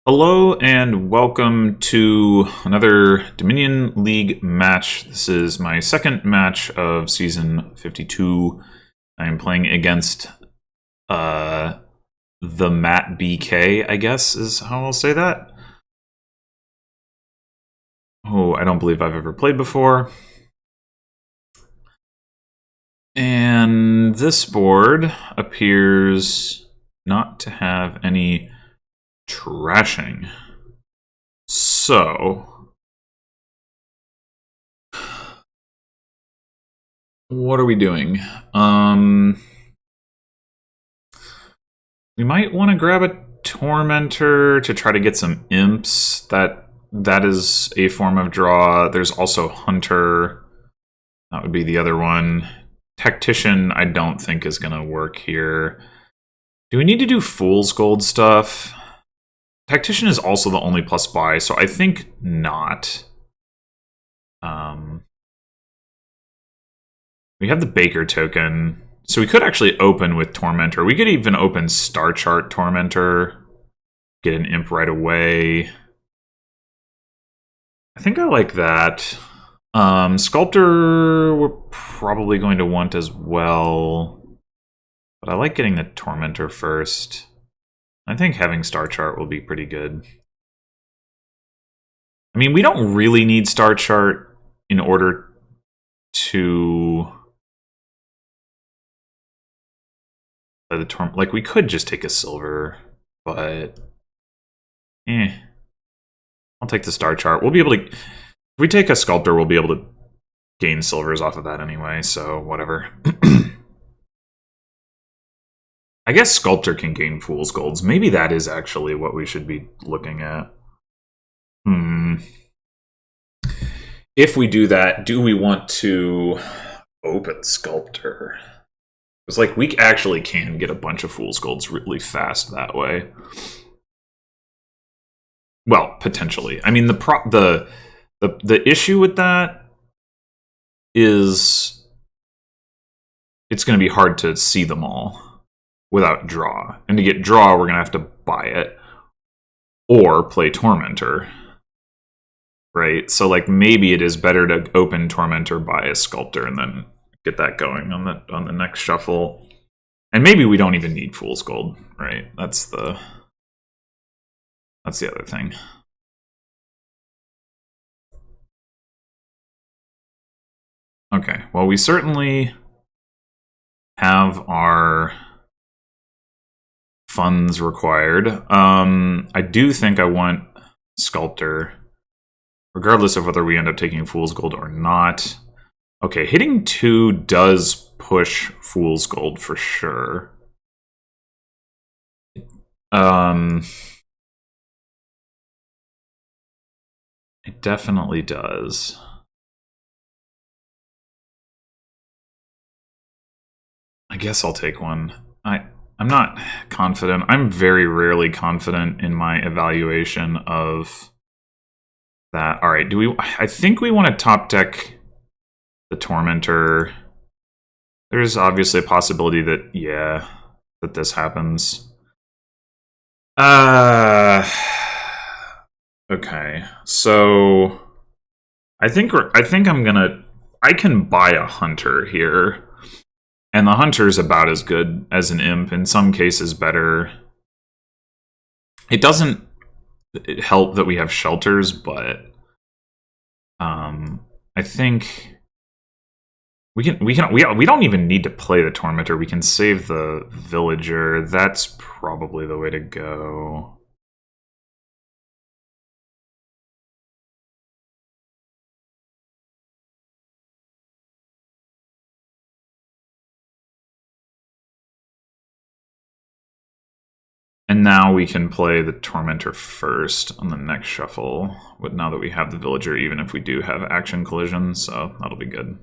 Hello and welcome to another Dominion League match. This is my second match of season 52. I am playing against thematbk, I guess is how I'll say that. Oh, I don't believe I've ever played before. And this board appears not to have any trashing. So, what are we doing? We might want to grab a Tormentor to try to get some imps. That is a form of draw. There's also Hunter. That would be the other one. Tactician, I don't think is going to work here. Do we need to do Fool's Gold stuff? Tactician is also the only plus buy, so I think not. We have the Baker token, so we could actually open with Tormentor. We could even open Star Chart Tormentor, get an imp right away. I think I like that. Sculptor we're probably going to want as well, but I like getting the Tormentor first. I think having Star Chart will be pretty good. I mean, we don't really need Star Chart in order to play the Torment. Like, we could just take a silver, but I'll take the Star Chart. We'll be able to... If we take a Sculptor, we'll be able to gain silvers off of that anyway, so whatever. I guess Sculptor can gain Fool's Golds. Maybe that is actually what we should be looking at. If we do that, do we want to open Sculptor? It's like we actually can get a bunch of Fool's Golds really fast that way. Well, potentially. I mean, the issue with that is it's going to be hard to see them all without draw. And to get draw, we're going to have to buy it or play Tormentor. Right? So like maybe it is better to open Tormentor, buy a Sculptor, and then get that going on the next shuffle. And maybe we don't even need Fool's Gold, right? That's the other thing. Okay, well, we certainly have our funds required. I do think I want Sculptor, regardless of whether we end up taking Fool's Gold or not. Okay, hitting 2 does push Fool's Gold for sure. It definitely does. I guess I'll take one. I'm not confident. I'm very rarely confident in my evaluation of that. All right, I think we want to top deck the Tormentor. There's obviously a possibility that, yeah, that this happens. Okay, so I think I can buy a Hunter here. And the Hunter's about as good as an imp, in some cases better. It doesn't help that we have shelters, but I think we don't even need to play the Tormentor. We can save the Villager. That's probably the way to go. And now we can play the Tormentor first on the next shuffle, now that we have the Villager, even if we do have action collision, so that'll be good.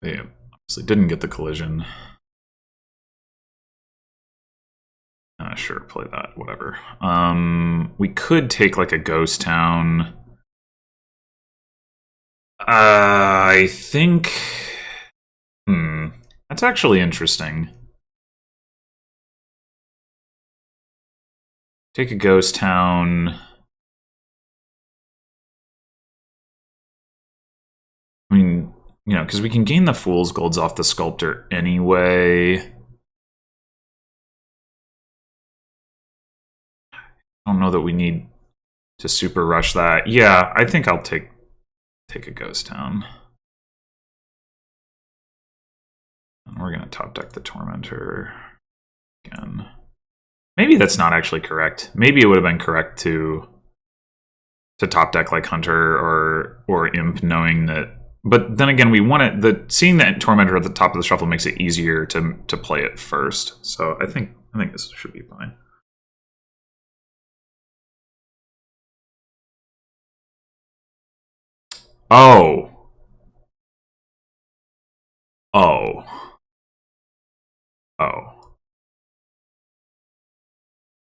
They obviously didn't get the collision. sure, play that, whatever. We could take like a ghost town. I think... That's actually interesting. Take a ghost town. I mean, you know, because we can gain the Fool's Golds off the Sculptor anyway. I don't know that we need to super rush that. Yeah, I think I'll take a ghost town. And we're going to top deck the Tormentor again. Maybe that's not actually correct. Maybe it would have been correct to top deck like Hunter or Imp, knowing that. But then again, we want it. Seeing that Tormentor at the top of the shuffle makes it easier to play it first. So I think this should be fine. Oh. Oh. Oh.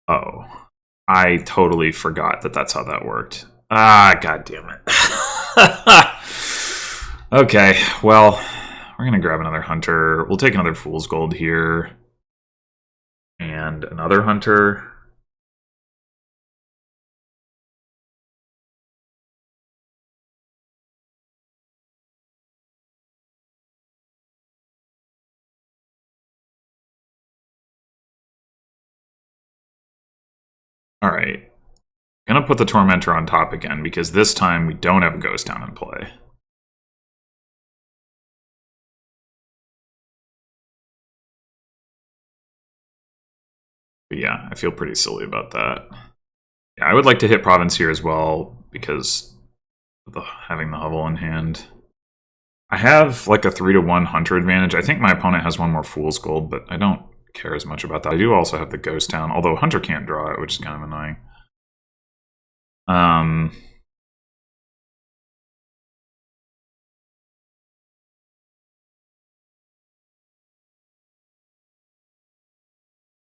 Oh. I totally forgot that that's how that worked. Ah, god damn it. Okay, well, we're going to grab another Hunter. We'll take another Fool's Gold here. And another Hunter. Alright. Gonna put the Tormentor on top again, because this time we don't have a Ghost Town in play. But yeah, I feel pretty silly about that. Yeah, I would like to hit Province here as well, because of having the Hovel in hand. I have like a 3-to-1 Hunter advantage. I think my opponent has one more Fool's Gold, but I don't care as much about that. I do also have the Ghost Town, although Hunter can't draw it, which is kind of annoying.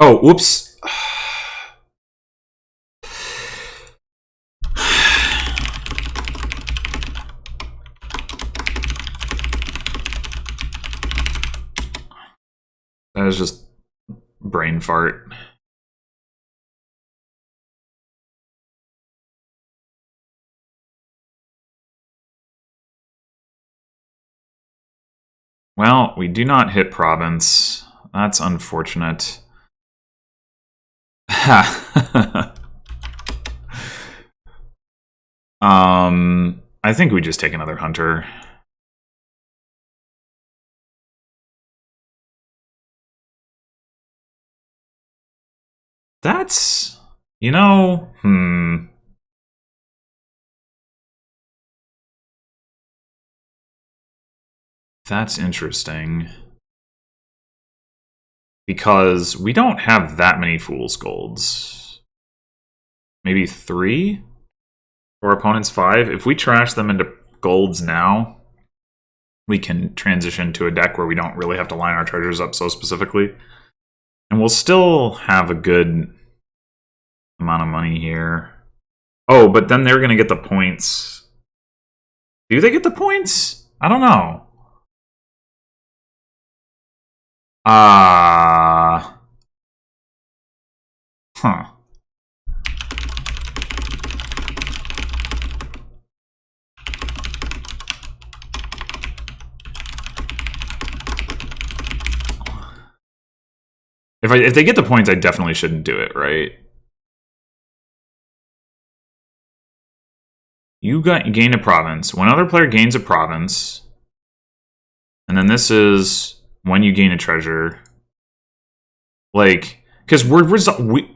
Oh, whoops. That was just brain fart. Well, we do not hit Province. That's unfortunate. I think we just take another Hunter. That's, you know, That's interesting. Because we don't have that many Fool's Golds. Maybe 3? Or opponent's 5? If we trash them into golds now, we can transition to a deck where we don't really have to line our treasures up so specifically. And we'll still have a good amount of money here. Oh, but then they're going to get the points. Do they get the points? I don't know. Huh. If they get the points, I definitely shouldn't do it, right? You gain a province. When another player gains a province, and then this is when you gain a treasure. Like, because we.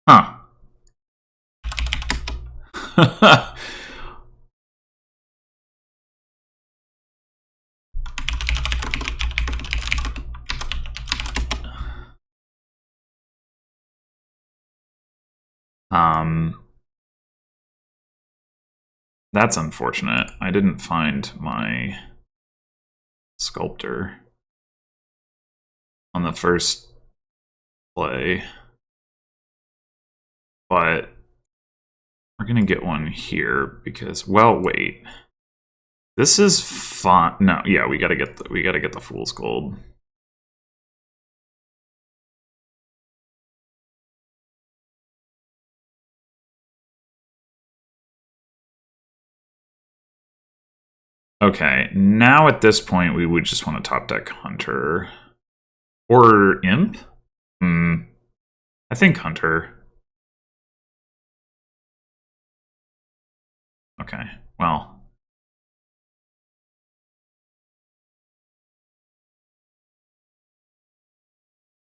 Huh. That's unfortunate. I didn't find my sculptor on the first play, but we're gonna get one here because, well, wait, this is fun. No, yeah, we gotta get the fool's gold. Okay, now at this point we would just want to top deck Hunter or Imp. I think Hunter. Okay, well.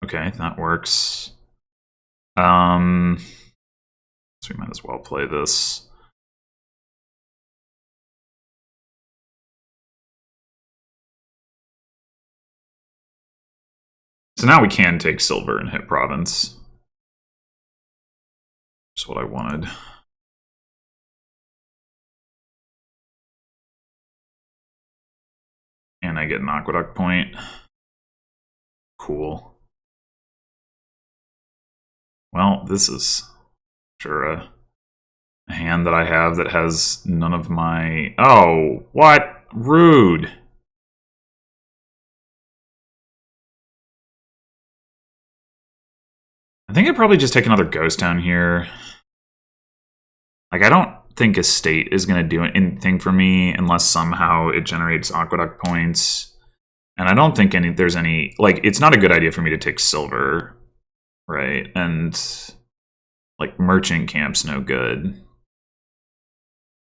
Okay, that works. So we might as well play this. So now we can take silver and hit province. Just what I wanted. And I get an aqueduct point. Cool. Well, this is sure a hand that I have that has none of my... Oh, what? Rude. I think I'd probably just take another ghost down here. Like, I don't think Estate is going to do anything for me unless somehow it generates aqueduct points. And I don't think there's any... Like, it's not a good idea for me to take silver, right? And, like, merchant camp's no good.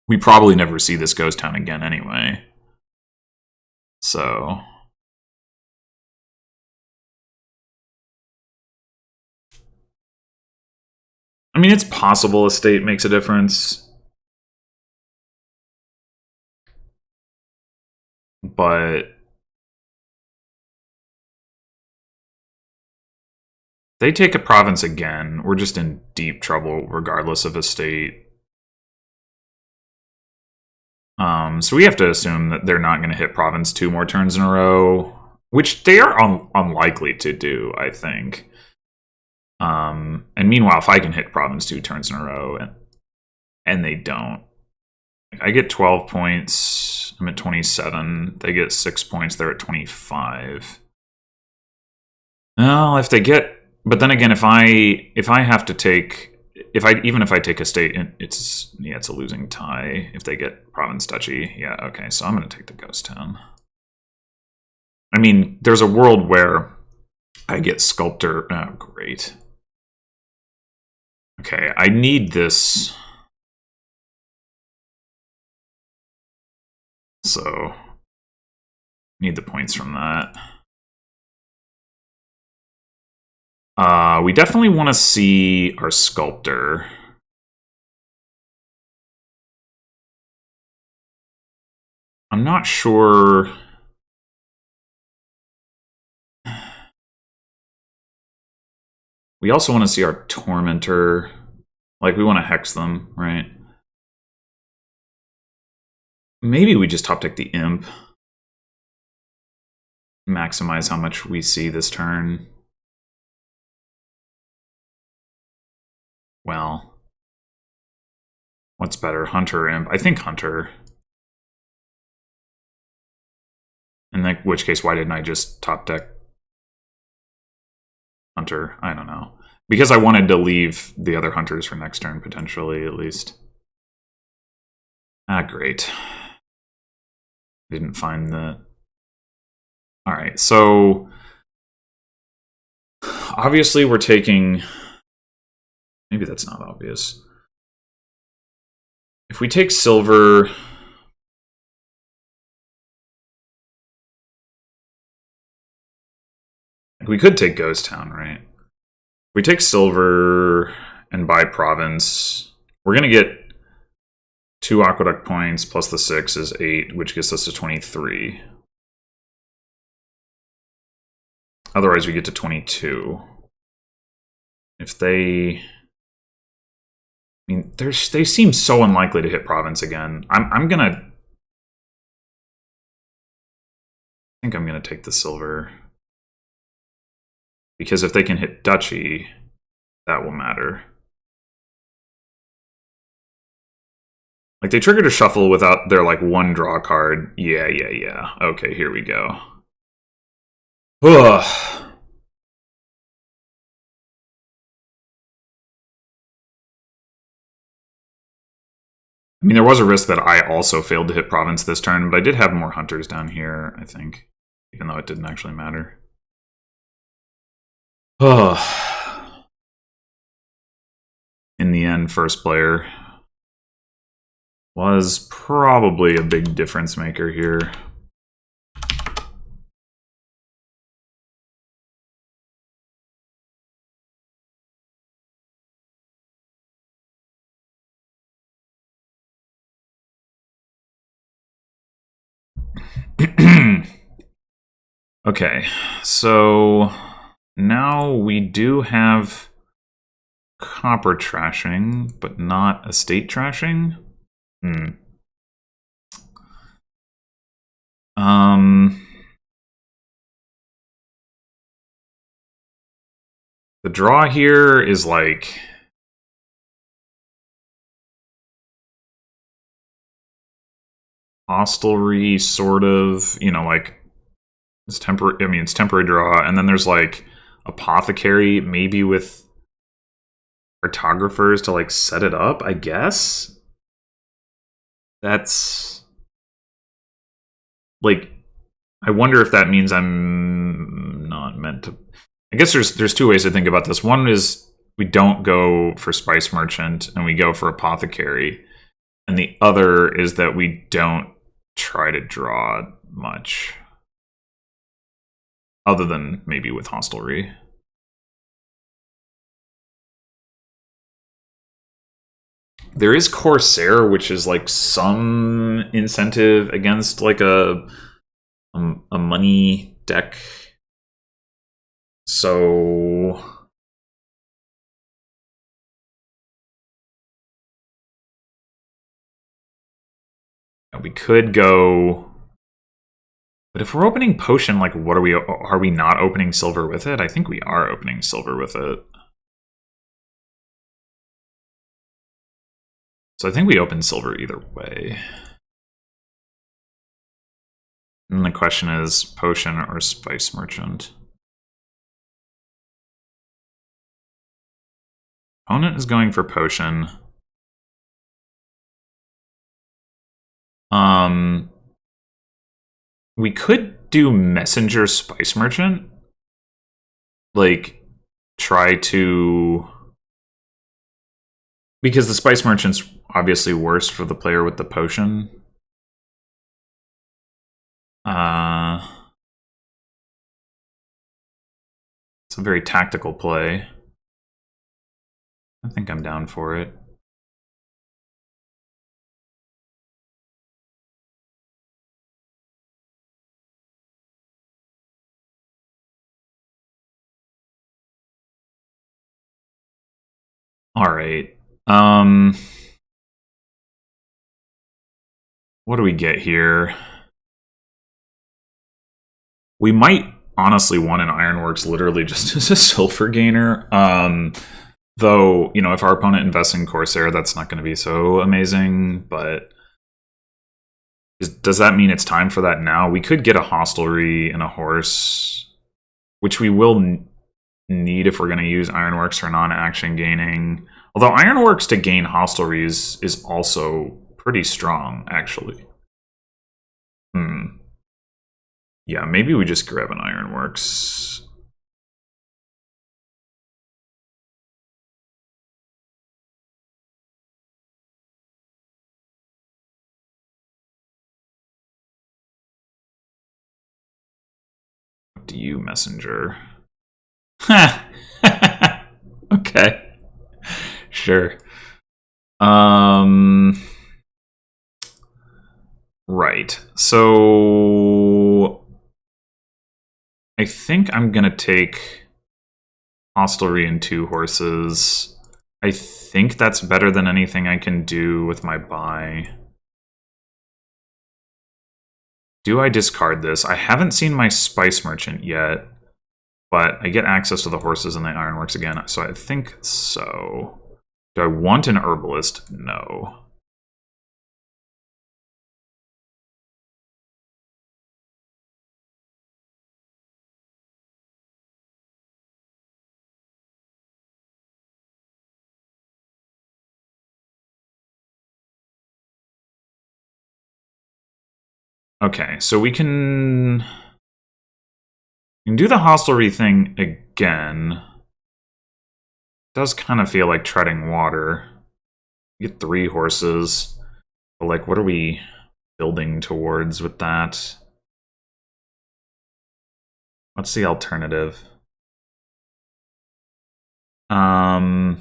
We probably never see this ghost town again anyway. So... I mean, it's possible Estate makes a difference. But... they take a province again, we're just in deep trouble regardless of Estate. So we have to assume that they're not going to hit province 2 more turns in a row, which they are unlikely to do, I think. And meanwhile, if I can hit province 2 turns in a row, and they don't, I get 12 points. I'm at 27. They get 6 points. They're at 25. Well, if they get, but then again, if I have to take. Even if I take Estate, it's a losing tie if they get province duchy. Yeah, okay, so I'm gonna take the ghost town. I mean, there's a world where I get sculptor. Oh, great. Okay, I need this. So need the points from that. We definitely want to see our sculptor. I'm not sure. We also want to see our tormentor. Like, we want to hex them, right? Maybe we just top deck the imp. Maximize how much we see this turn. Well, what's better, Hunter or Imp? I think Hunter. In which case, why didn't I just top deck Hunter? I don't know. Because I wanted to leave the other Hunters for next turn, potentially, at least. Ah, great. Didn't find the... Alright, so... obviously, we're taking... Maybe that's not obvious. If we take silver... we could take Ghost Town, right? If we take silver and buy province, we're going to get 2 aqueduct points plus the 6 is 8, which gets us to 23. Otherwise, we get to 22. If they... mean, they seem so unlikely to hit province again. I'm gonna... I think I'm gonna take the silver. Because if they can hit Duchy, that will matter. Like, they triggered a shuffle without their, like, one draw card. Yeah. Okay, here we go. Ugh. I mean, there was a risk that I also failed to hit province this turn, but I did have more hunters down here, I think. Even though it didn't actually matter. Ugh. In the end, first player was probably a big difference maker here. Okay, so now we do have copper trashing, but not estate trashing. The draw here is like hostelry, sort of, you know, like it's temporary. I mean, it's temporary draw, and then there's like apothecary, maybe with cartographers to like set it up. I guess that's like. I wonder if that means I'm not meant to. I guess there's two ways to think about this. One is we don't go for spice merchant and we go for apothecary, and the other is that we don't try to draw much. Other than maybe with hostelry. There is Corsair, which is like some incentive against like a money deck. So we could go. But if we're opening potion, like, what are we not opening silver with it? I think we are opening silver with it. So I think we open silver either way. And the question is potion or spice merchant. Opponent is going for potion. We could do messenger spice merchant. Like, try to... Because the spice merchant's obviously worse for the player with the potion. It's a very tactical play. I think I'm down for it. All right. What do we get here? We might honestly want an Ironworks literally just as a silver gainer. Though, you know, if our opponent invests in Corsair, that's not going to be so amazing. But does that mean it's time for that now? We could get a hostelry and a horse, which we will need if we're going to use Ironworks for non-action gaining. Although Ironworks to gain hostelries is also pretty strong, actually. Yeah, maybe we just grab an Ironworks. What do you, messenger? Okay. Sure. Right. So I think I'm gonna take hostelry and 2 horses. I think that's better than anything I can do with my buy. Do I discard this? I haven't seen my Spice Merchant yet, but I get access to the horses and the Ironworks again, so I think so. Do I want an Herbalist? No. Okay, so we can do the hostelry thing again. It does kind of feel like treading water. Get 3 horses. But, like, what are we building towards with that? What's the alternative? I mean,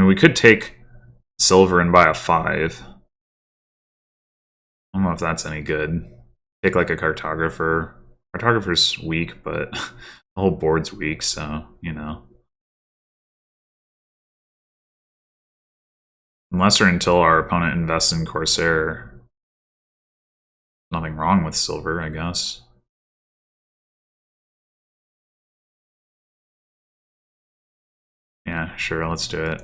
we could take silver and buy a 5. I don't know if that's any good. Take, like, a cartographer. Cartographer's weak, but the whole board's weak, so, you know. Unless or until our opponent invests in Corsair. Nothing wrong with silver, I guess. Yeah, sure, let's do it.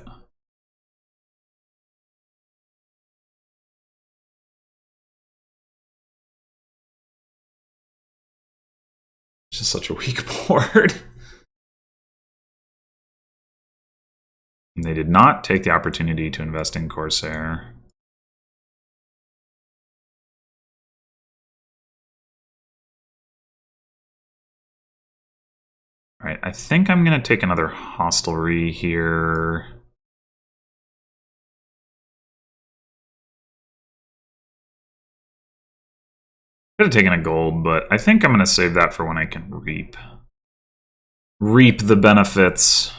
It's just such a weak board. And they did not take the opportunity to invest in Corsair. Alright, I think I'm going to take another hostelry here. Could have taken a gold, but I think I'm going to save that for when I can reap the benefits.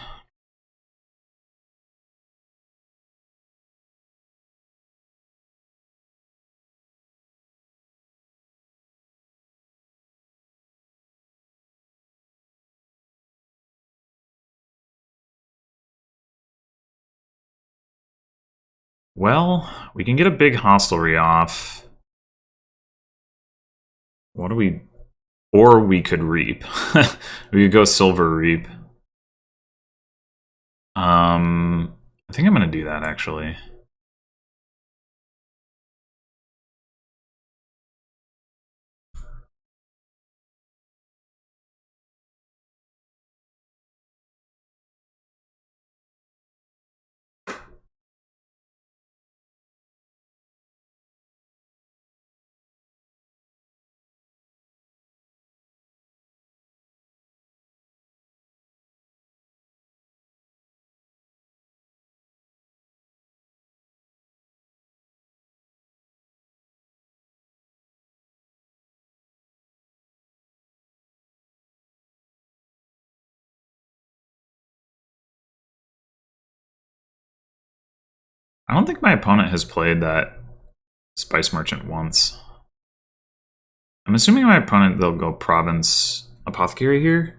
Well, we can get a big hostelry off. What do we... Or we could reap. We could go silver reap. I think I'm going to do that, actually. I don't think my opponent has played that Spice Merchant once. I'm assuming my opponent, they'll go Province Apothecary here.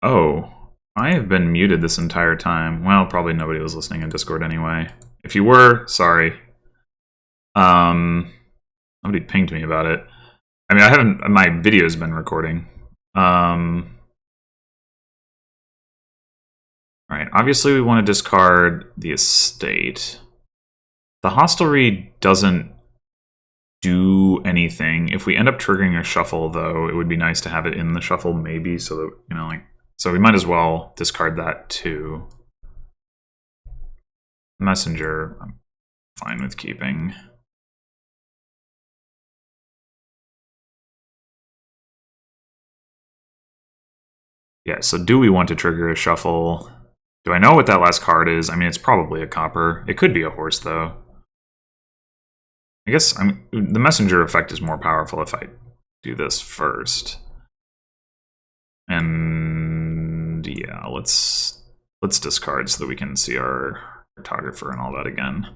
Oh, I have been muted this entire time. Well, probably nobody was listening in Discord anyway. If you were, sorry. Nobody pinged me about it. I mean, I haven't. My video's been recording. All right. Obviously, we want to discard the estate. The hostelry doesn't do anything. If we end up triggering a shuffle, though, it would be nice to have it in the shuffle, maybe, so that, you know, like, so we might as well discard that too. Messenger, I'm fine with keeping. Yeah, so do we want to trigger a shuffle? Do I know what that last card is? I mean, it's probably a copper. It could be a horse, though. I guess the messenger effect is more powerful if I do this first. And yeah, let's discard so that we can see our cartographer and all that again.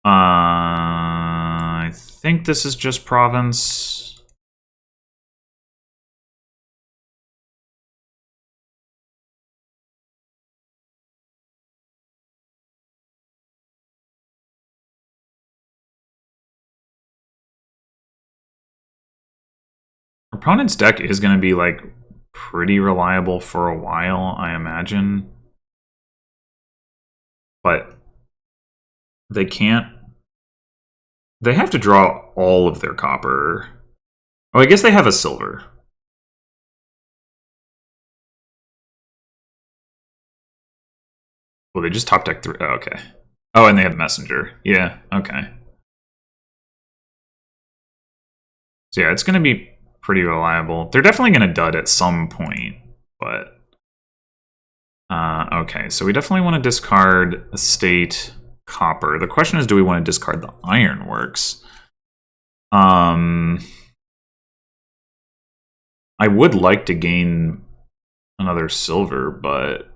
I think this is just province. Opponent's deck is going to be like pretty reliable for a while, I imagine. But they can't. They have to draw all of their copper. Oh, I guess they have a silver. Well, they just top deck 3. Oh, okay. Oh, and they have the messenger. Yeah, okay. So yeah, it's going to be pretty reliable. They're definitely going to dud at some point, but... okay, so we definitely want to discard estate copper. The question is, do we want to discard the ironworks? I would like to gain another silver, but...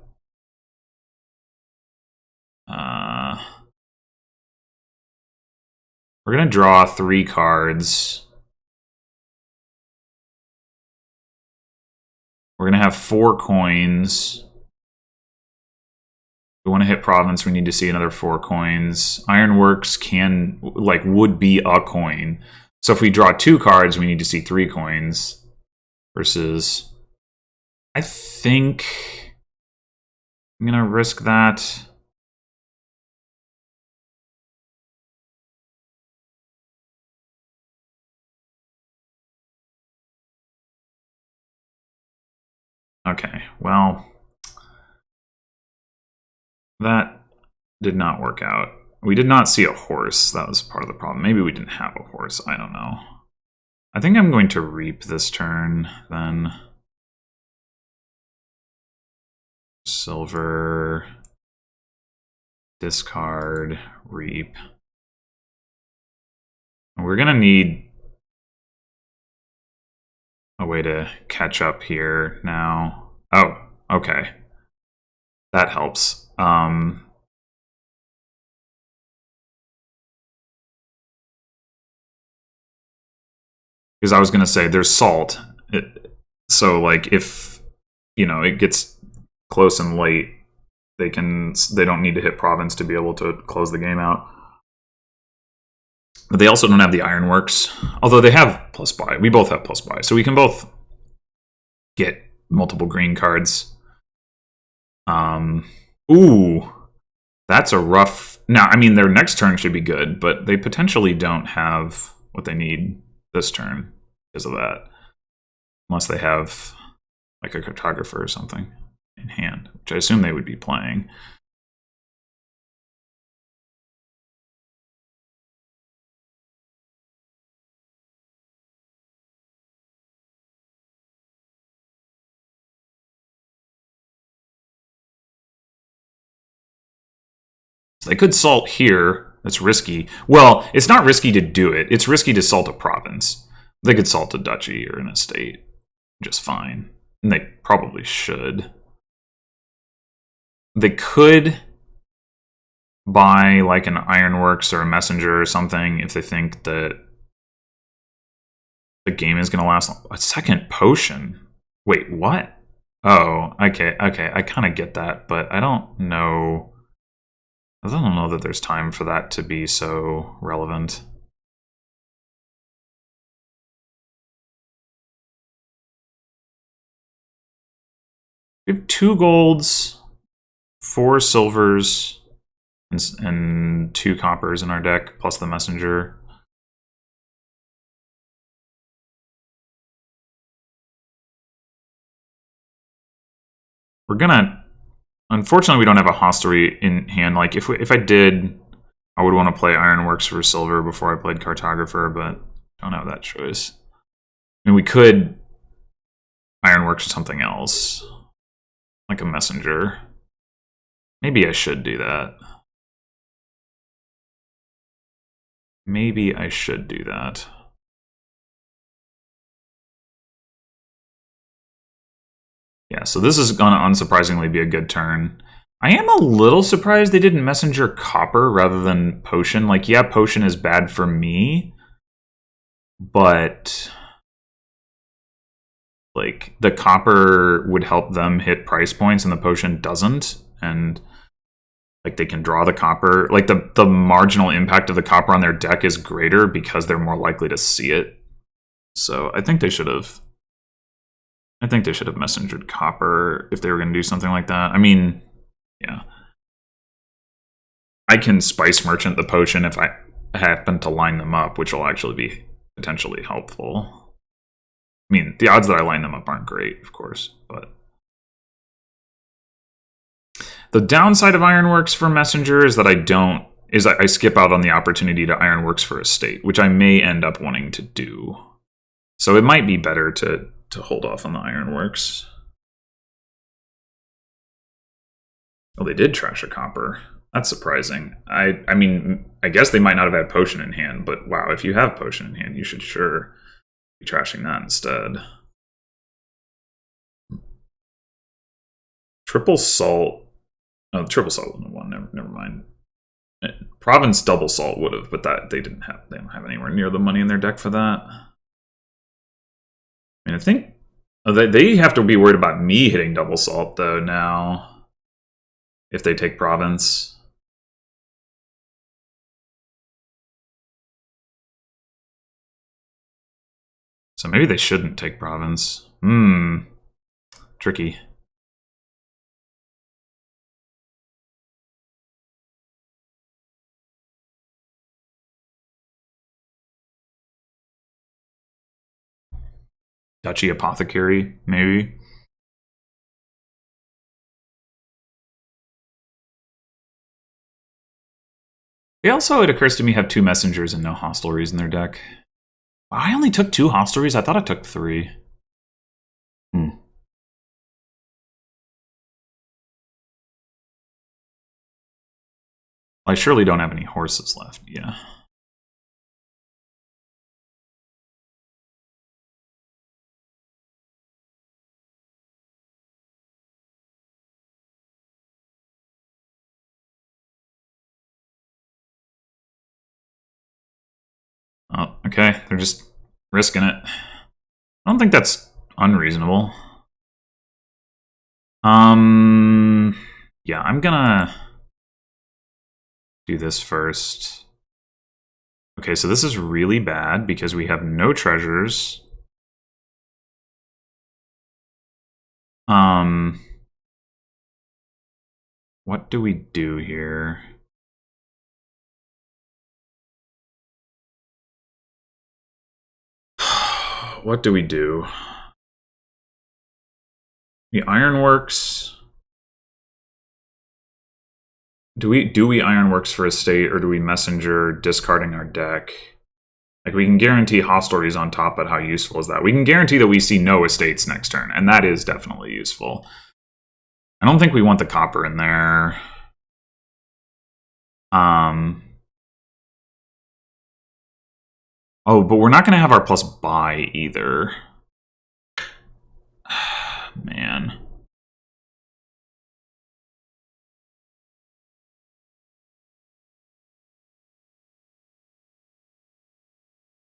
we're going to draw 3 cards. We're going to have 4 coins. If we want to hit province, we need to see another 4 coins. Ironworks can, like, would be a coin. So if we draw 2 cards, we need to see 3 coins. Versus, I think I'm going to risk that. Okay, well, that did not work out. We did not see a horse. That was part of the problem. Maybe we didn't have a horse. I don't know. I think I'm going to reap this turn, then. Silver. Discard. Reap. We're going to need a way to catch up here now. Oh, okay. That helps. Because I was going to say there's salt. So like if, you know, it gets close and late, they don't need to hit province to be able to close the game out. But they also don't have the ironworks, although they have plus buy. We both have plus buy, so we can both get multiple green cards. Ooh, that's a rough... Now, I mean, their next turn should be good, but they potentially don't have what they need this turn because of that. Unless they have, like, a cartographer or something in hand, which I assume they would be playing. So they could salt here. That's risky. Well, it's not risky to do it. It's risky to salt a province. They could salt a duchy or an estate just fine. And they probably should. They could buy like an ironworks or a messenger or something if they think that the game is going to last. A second potion? Wait, what? Oh, okay. I kind of get that, but I don't know... I don't know that there's time for that to be so relevant. We have 2 golds, 4 silvers, and 2 coppers in our deck, plus the messenger. We're gonna... Unfortunately, we don't have a hostelry in hand. Like, if I did, I would want to play Ironworks for silver before I played Cartographer, but I don't have that choice. I mean, we could Ironworks or something else, like a messenger. Maybe I should do that. Maybe I should do that. Yeah, so this is going to unsurprisingly be a good turn. I am a little surprised they didn't messenger copper rather than potion. Like, yeah, potion is bad for me, but like the copper would help them hit price points and the potion doesn't, and like they can draw the copper. Like the marginal impact of the copper on their deck is greater because they're more likely to see it. So I think they should have messengered copper if they were going to do something like that. I mean, yeah. I can spice merchant the potion if I happen to line them up, which will actually be potentially helpful. I mean, the odds that I line them up aren't great, of course, but the downside of Ironworks for Messenger is that I skip out on the opportunity to Ironworks for Estate, which I may end up wanting to do. So it might be better to hold off on the Ironworks. Oh, they did trash a copper. That's surprising. I mean, I guess they might not have had potion in hand, but wow, if you have potion in hand, you should sure be trashing that instead. Triple salt. Oh, triple salt wouldn't have won. Never mind. Province double salt would have, but that they don't have anywhere near the money in their deck for that. I mean, I think they have to be worried about me hitting double salt though now. If they take province. So maybe they shouldn't take province. Tricky. Duchy Apothecary, maybe. They also, it occurs to me, have 2 messengers and no hostelries in their deck. I only took 2 hostelries? I thought I took 3. I surely don't have any horses left, yeah. Oh, okay, they're just risking it. I don't think that's unreasonable. Yeah, I'm gonna do this first. Okay, so this is really bad because we have no treasures. What do we do here? What do we do? The Ironworks. Do we Ironworks for Estate, or do we Messenger discarding our deck? Like, we can guarantee hostelries on top, but how useful is that? We can guarantee that we see no estates next turn, and that is definitely useful. I don't think we want the copper in there. Oh, but we're not going to have our plus buy either. Man.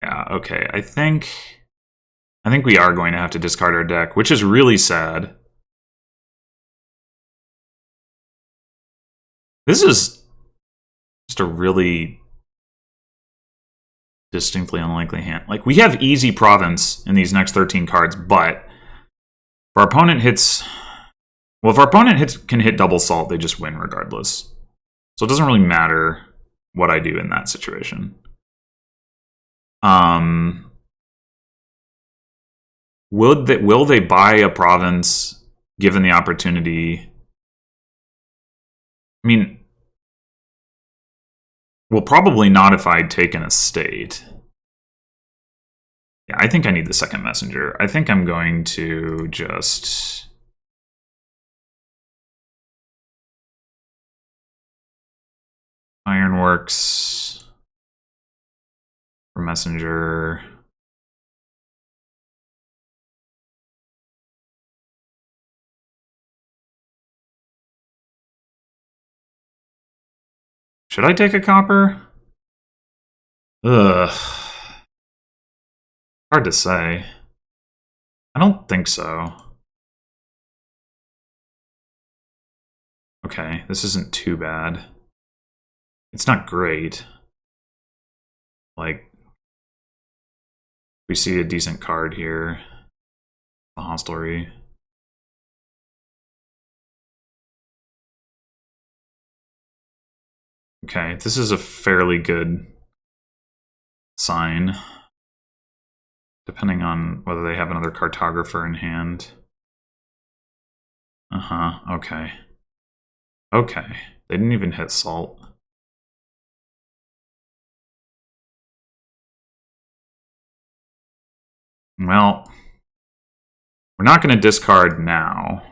Yeah, okay. I think we are going to have to discard our deck, which is really sad. This is just a really distinctly unlikely hand. Like, we have easy province in these next 13 cards, but if our opponent hits... Well, if our opponent can hit double salt, they just win regardless. So it doesn't really matter what I do in that situation. Will they buy a province given the opportunity? I mean, well, probably not if I'd taken a state. Yeah, I think I need the second messenger. I think I'm going to just... Ironworks for messenger. Should I take a copper? Ugh. Hard to say. I don't think so. Okay, this isn't too bad. It's not great. Like, we see a decent card here. The hostelry. Okay, this is a fairly good sign. Depending on whether they have another cartographer in hand. Uh-huh, okay. Okay, they didn't even hit salt. Well, we're not going to discard now.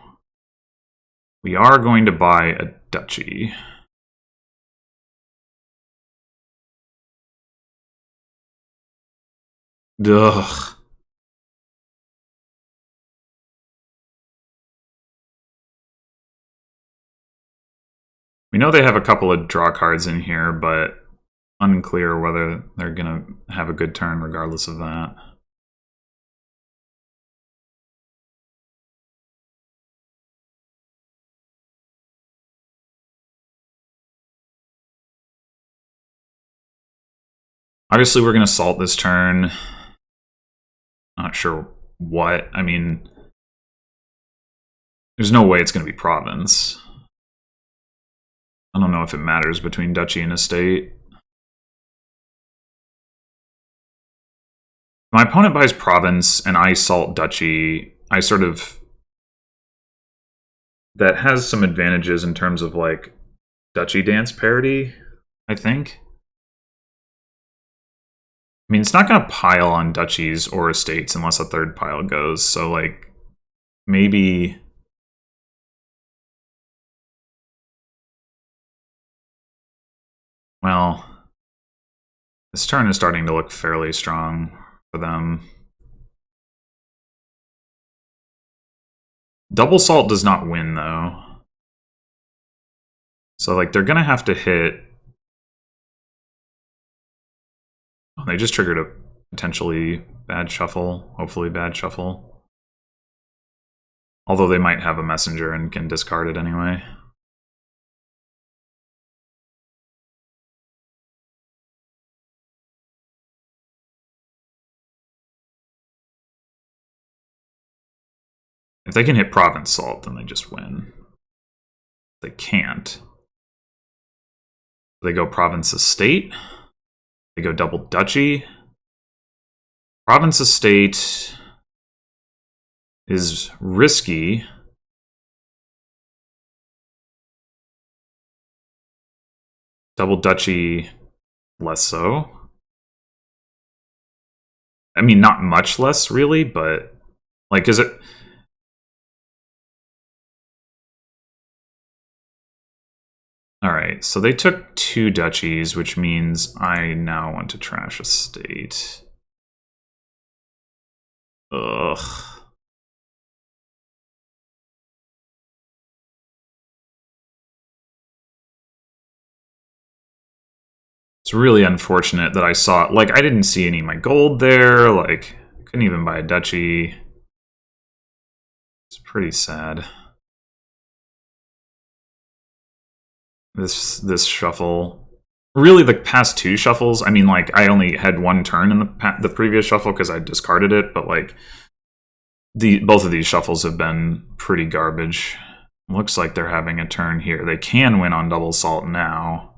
We are going to buy a duchy. Ugh. We know they have a couple of draw cards in here, but unclear whether they're going to have a good turn regardless of that. Obviously, we're going to salt this turn. Not sure what. I mean, there's no way it's going to be province. I don't know if it matters between duchy and estate. My opponent buys province and I salt duchy. I sort of... That has some advantages in terms of, like, duchy dance parity, I think. I mean, it's not going to pile on duchies or estates unless a third pile goes, so, like, maybe... Well, this turn is starting to look fairly strong for them. Double salt does not win, though. So, like, they're going to have to hit... Oh, they just triggered a potentially bad shuffle. Hopefully bad shuffle. Although they might have a messenger and can discard it anyway. If they can hit province salt, then they just win. If they can't. They go province estate. They go double duchy. Province estate is risky. Double duchy, less so. I mean, not much less, really, but... Like, is it... Alright, so they took 2 duchies, which means I now want to trash a state. Ugh. It's really unfortunate that I saw... Like, I didn't see any of my gold there, like, couldn't even buy a duchy. It's pretty sad. This shuffle... Really, the past 2 shuffles, I mean, like, I only had 1 turn in the previous shuffle because I discarded it, but, like, both of these shuffles have been pretty garbage. Looks like they're having a turn here. They can win on double salt now.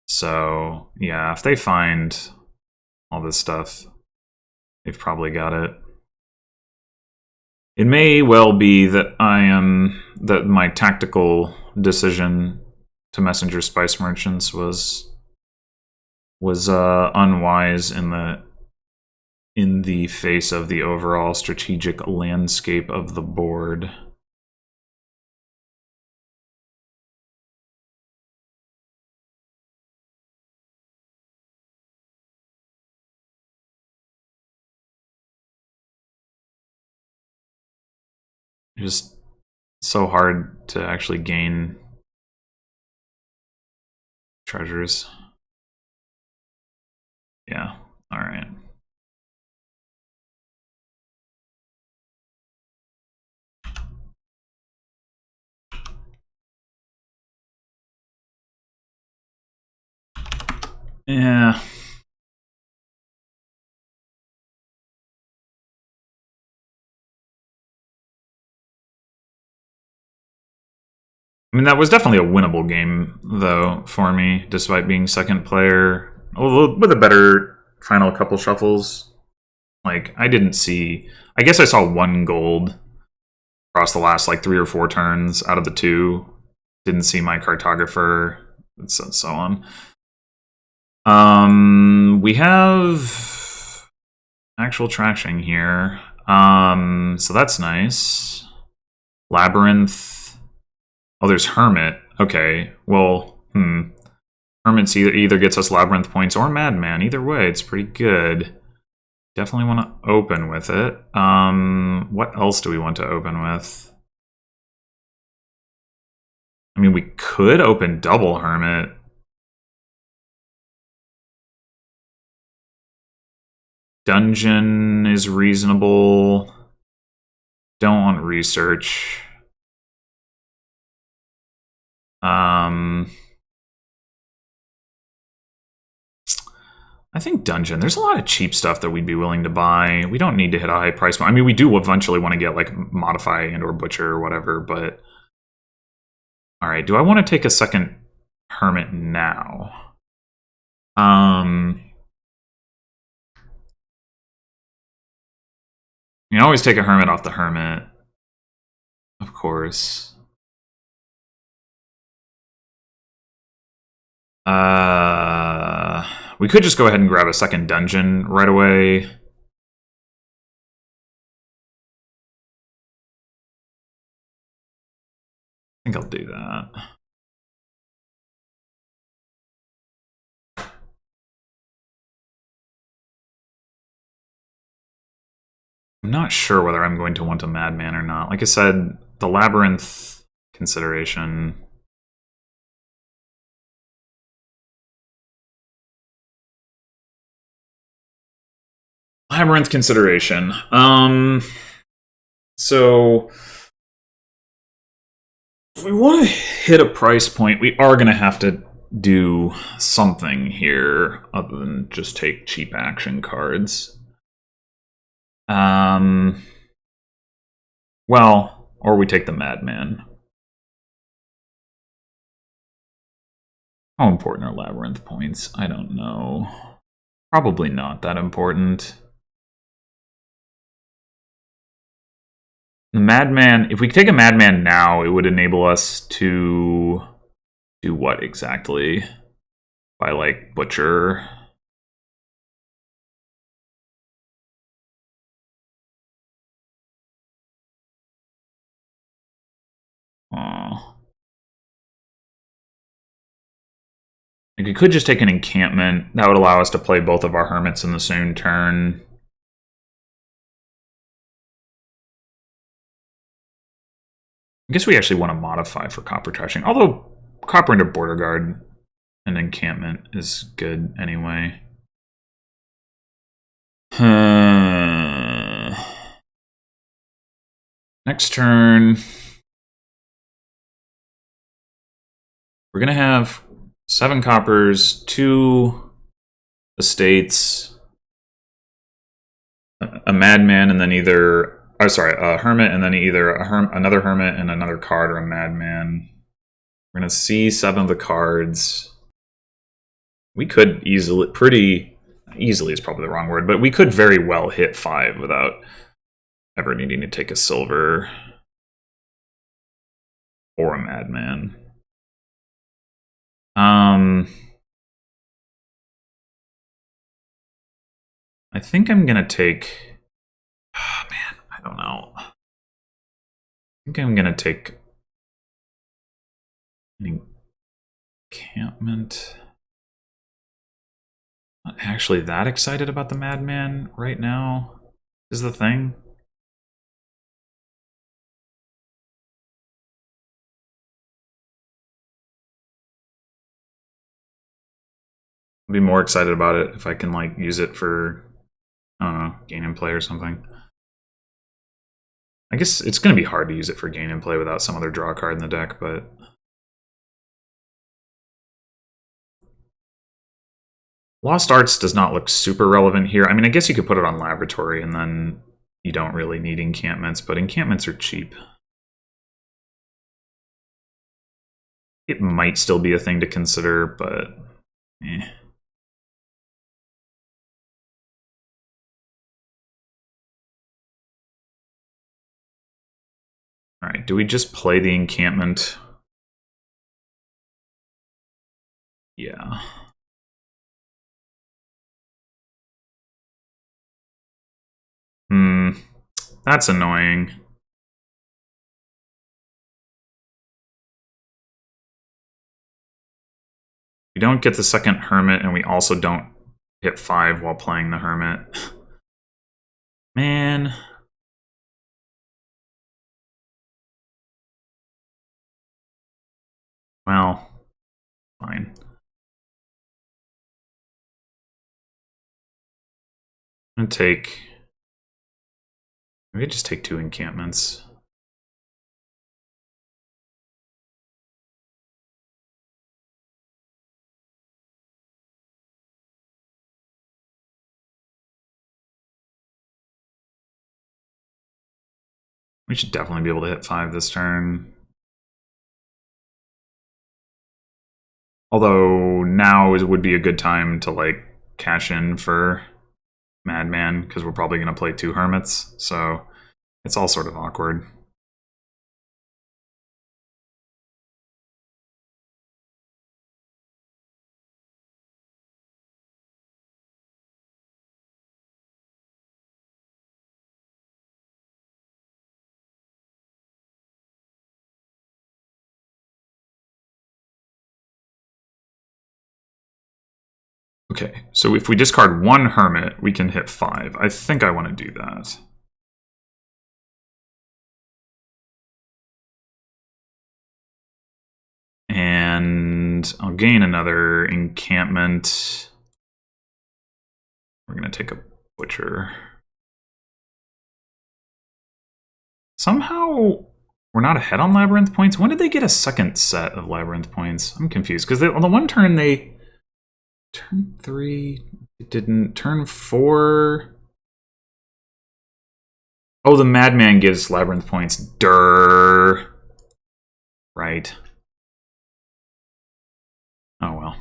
So, yeah, if they find all this stuff, they've probably got it. It may well be that that my tactical decision to messenger spice merchants was unwise in the face of the overall strategic landscape of the board. Just so hard to actually gain treasures. Yeah, alright. Yeah. I mean, that was definitely a winnable game, though, for me, despite being second player. With a better final couple shuffles. Like, I didn't see... I guess I saw one gold across the last, like, 3 or 4 turns out of the 2. Didn't see my cartographer, and so on. We have actual traction here. So that's nice. Labyrinth. Oh, there's Hermit. Okay, well, Hermit's either gets us Labyrinth points or Madman. Either way, it's pretty good. Definitely want to open with it. What else do we want to open with? I mean, we could open double Hermit. Dungeon is reasonable. Don't want research. I think Dungeon. There's a lot of cheap stuff that we'd be willing to buy. We don't need to hit a high price point. I mean, we do eventually want to get like Modify and or Butcher or whatever, but... Alright, do I want to take a second Hermit now? You can always take a Hermit off the Hermit. Of course. We could just go ahead and grab a second Dungeon right away. I think I'll do that. I'm not sure whether I'm going to want a Madman or not. Like I said, the Labyrinth consideration... Labyrinth consideration. So... if we want to hit a price point, we are going to have to do something here other than just take cheap action cards. Well, or we take the Madman. How important are Labyrinth points? I don't know. Probably not that important. The Madman, if we take a Madman now, it would enable us to do what exactly? By, like, Butcher. Oh. Like, we could just take an encampment. That would allow us to play both of our Hermits in the same turn. I guess we actually want to modify for Copper Trashing. Although, Copper into Border Guard and encampment is good anyway. Next turn, we're going to have 7 coppers, 2 estates, a Madman, and then either... Oh, sorry, a Hermit, and then either another Hermit and another card, or a Madman. We're going to see 7 of the cards. We could easily... Pretty... Easily is probably the wrong word, but we could very well hit 5 without ever needing to take a silver or a Madman. I think I'm gonna take... Oh, man, I don't know. I think I'm gonna take an encampment. Not actually that excited about the Madman right now, is the thing. be more excited about it if I can like use it for, I don't know, gain and play or something. I guess it's going to be hard to use it for gain and play without some other draw card in the deck, but Lost Arts does not look super relevant here. I mean, I guess you could put it on Laboratory and then you don't really need encampments, but encampments are cheap. It might still be a thing to consider, but eh. Alright, do we just play the encampment? Yeah. That's annoying. We don't get the second Hermit, and we also don't hit 5 while playing the Hermit. Man. Well, fine. I'm gonna take... Maybe just take 2 encampments. We should definitely be able to hit 5 this turn. Although now would be a good time to like cash in for Madman, because we're probably going to play 2 Hermits, so it's all sort of awkward. Okay, so if we discard 1 Hermit, we can hit 5. I think I want to do that. And I'll gain another encampment. We're going to take a Butcher. Somehow, we're not ahead on Labyrinth points. When did they get a second set of Labyrinth points? I'm confused, because on the one turn they... Turn 3, it didn't. Turn 4... Oh, the Madman gives Labyrinth points. Durr. Right. Oh, well.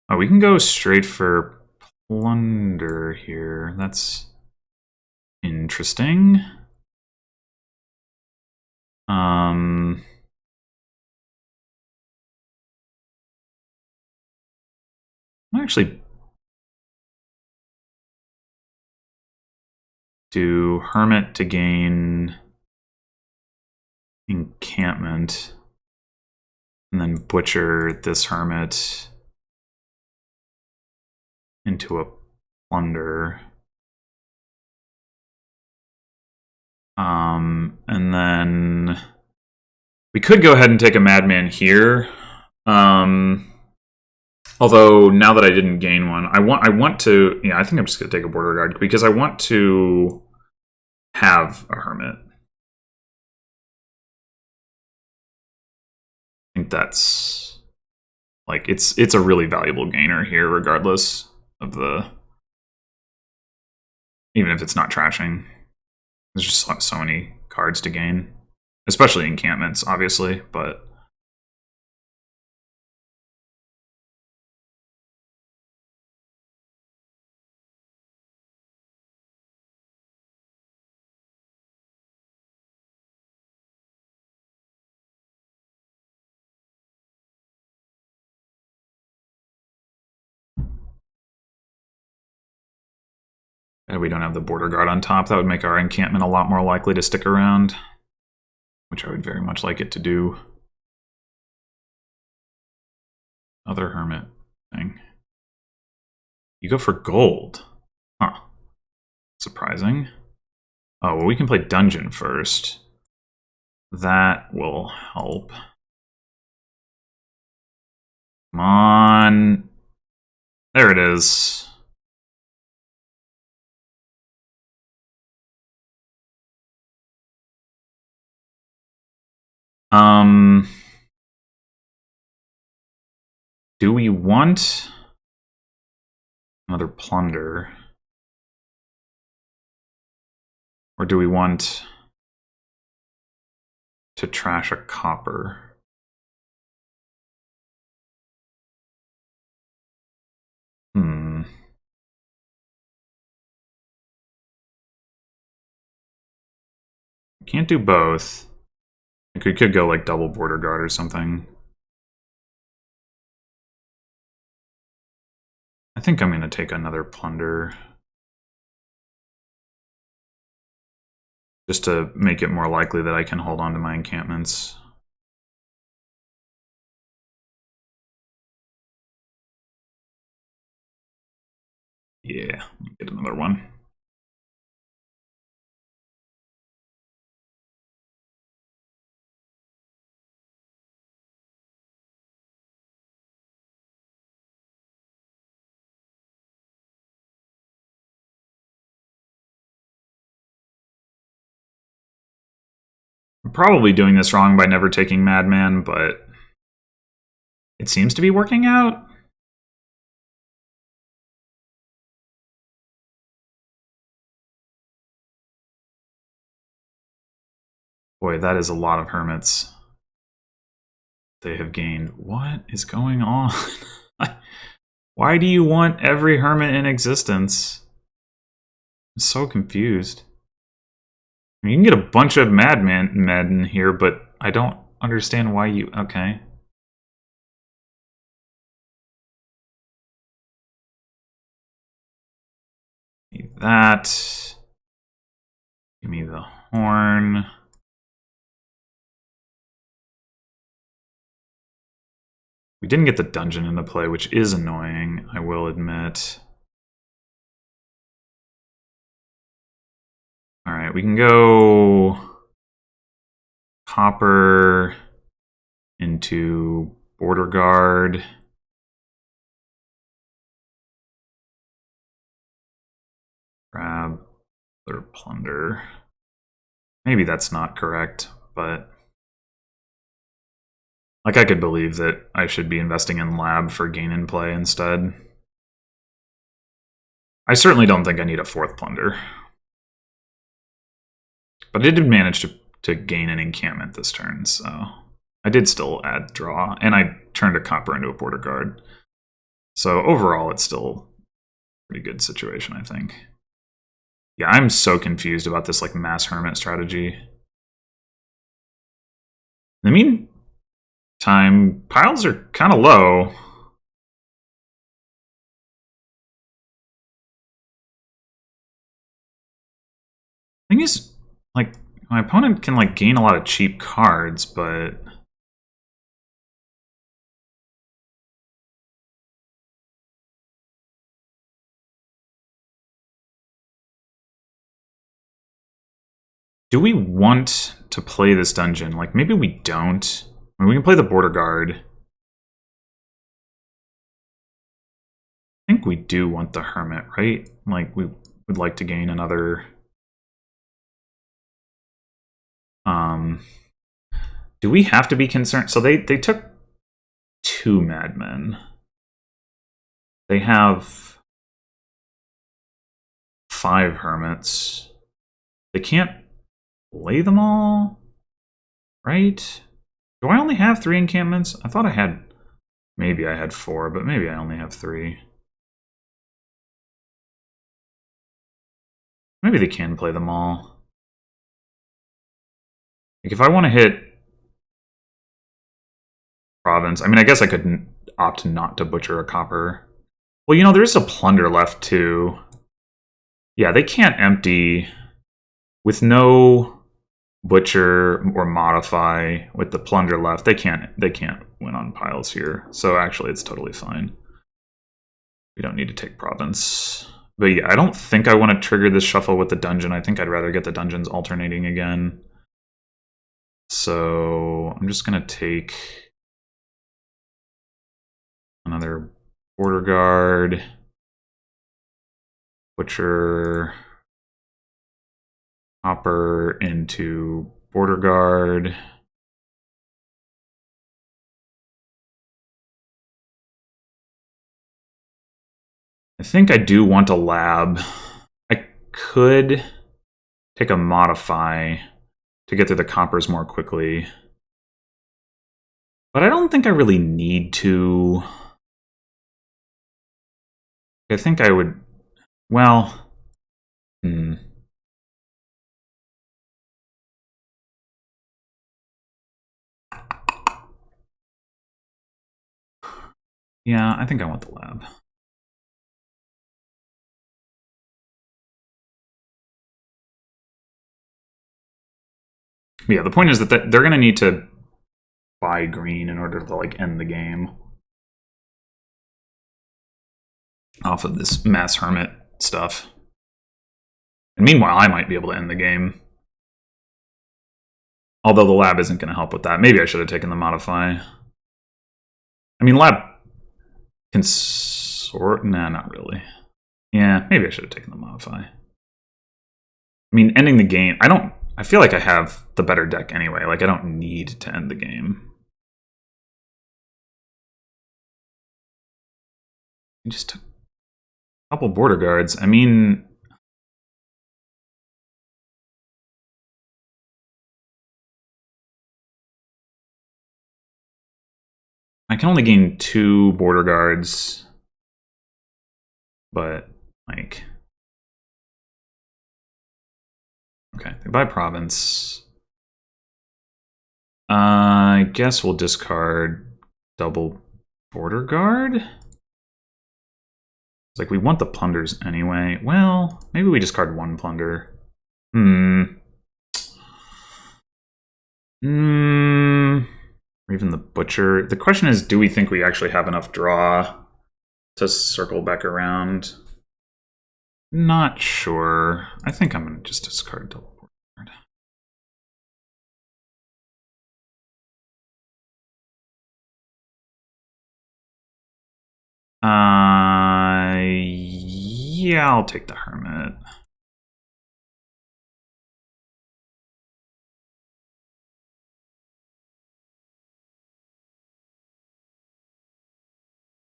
Oh, we can go straight for Plunder here. That's interesting. I actually do Hermit to gain encampment, and then Butcher this Hermit into a Plunder. And then we could go ahead and take a Madman here. Although now that I didn't gain one, I want to. Yeah, I think I'm just gonna take a Border Guard because I want to have a Hermit. I think that's like it's a really valuable gainer here, regardless of the, even if it's not trashing. There's just so many cards to gain, especially encampments, obviously, but. And we don't have the Border Guard on top. That would make our encampment a lot more likely to stick around, which I would very much like it to do. Other Hermit thing. You go for gold. Huh. Surprising. Oh, well, we can play Dungeon first. That will help. Come on. There it is. Do we want another plunder? Or do we want to trash a copper? Can't do both. We could go like double border guard or something. I think I'm going to take another plunder. Just to make it more likely that I can hold on to my encampments. Yeah, get another one. I'm probably doing this wrong by never taking Madman, but it seems to be working out. Boy, that is a lot of hermits they have gained. What is going on? Why do you want every hermit in existence? I'm so confused. I mean, you can get a bunch of madmen here, but I don't understand why you... Okay. Need that. Give me the horn. We didn't get the dungeon into play, which is annoying, I will admit. Alright, we can go copper into border guard. Grab their plunder. Maybe that's not correct, but like I could believe that I should be investing in lab for gain in play instead. I certainly don't think I need a fourth plunder. But I did manage to gain an encampment this turn, so I did still add draw, and I turned a copper into a border guard. So overall, it's still a pretty good situation, I think. Yeah, I'm so confused about this like mass hermit strategy. In the meantime, piles are kind of low. Thing is, like, my opponent can like gain a lot of cheap cards, but do we want to play this dungeon? Like, maybe we don't. I mean, we can play the border guard. I think we do want the hermit, right? Like, we would like to gain another... do we have to be concerned? So they took 2 madmen. They have 5 hermits. They can't play them all, right? Do I only have 3 encampments? I thought I had... Maybe I had 4, but maybe I only have 3. Maybe they can play them all. Like, if I want to hit province, I mean, I guess I could opt not to butcher a copper. Well, you know, there is a plunder left, too. Yeah, they can't empty with no butcher or modify with the plunder left. They can't win on piles here. So actually, it's totally fine. We don't need to take province. But yeah, I don't think I want to trigger this shuffle with the dungeon. I think I'd rather get the dungeons alternating again. So I'm just going to take Another border guard. Butcher. Hopper into border guard. I think I do want a lab. I could take a modify to get through the coppers more quickly. But I don't think I really need to. I think I would... Well... Yeah, I think I want the lab. But yeah, the point is that they're going to need to buy green in order to like end the game off of this mass hermit stuff. And meanwhile, I might be able to end the game. Although the lab isn't going to help with that. Maybe I should have taken the modify. I mean, lab can sort... Nah, not really. Yeah, maybe I should have taken the modify. I mean, ending the game... I feel like I have the better deck anyway. Like, I don't need to end the game. I just took a couple border guards. I mean... I can only gain 2 border guards. But, like... Okay, they buy province. I guess we'll discard double border guard. It's like we want the plunders anyway. Well, maybe we discard 1 plunder. Or even the butcher. The question is, do we think we actually have enough draw to circle back around? Not sure. I think I'm going to just discard double border guard. Yeah, I'll take the hermit.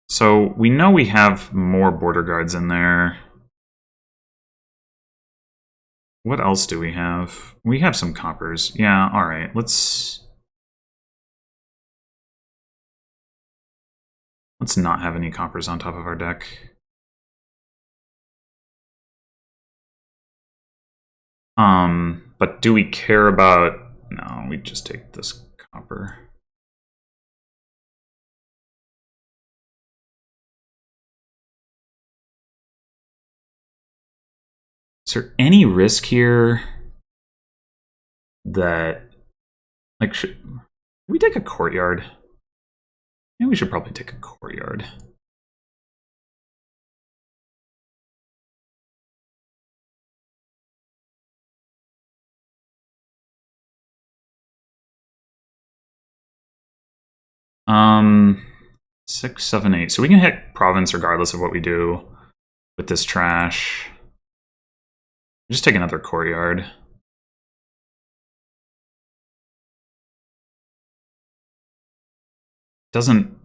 So we know we have more border guards in there. What else do we have? We have some coppers. Yeah, alright. Let's not have any coppers on top of our deck. But do we care about... No, we just take this copper. Is there any risk here that... Like, should we take a courtyard? Yeah, we should probably take a courtyard. Um, 6, 7, 8. So we can hit province regardless of what we do with this trash. Just take another courtyard. Doesn't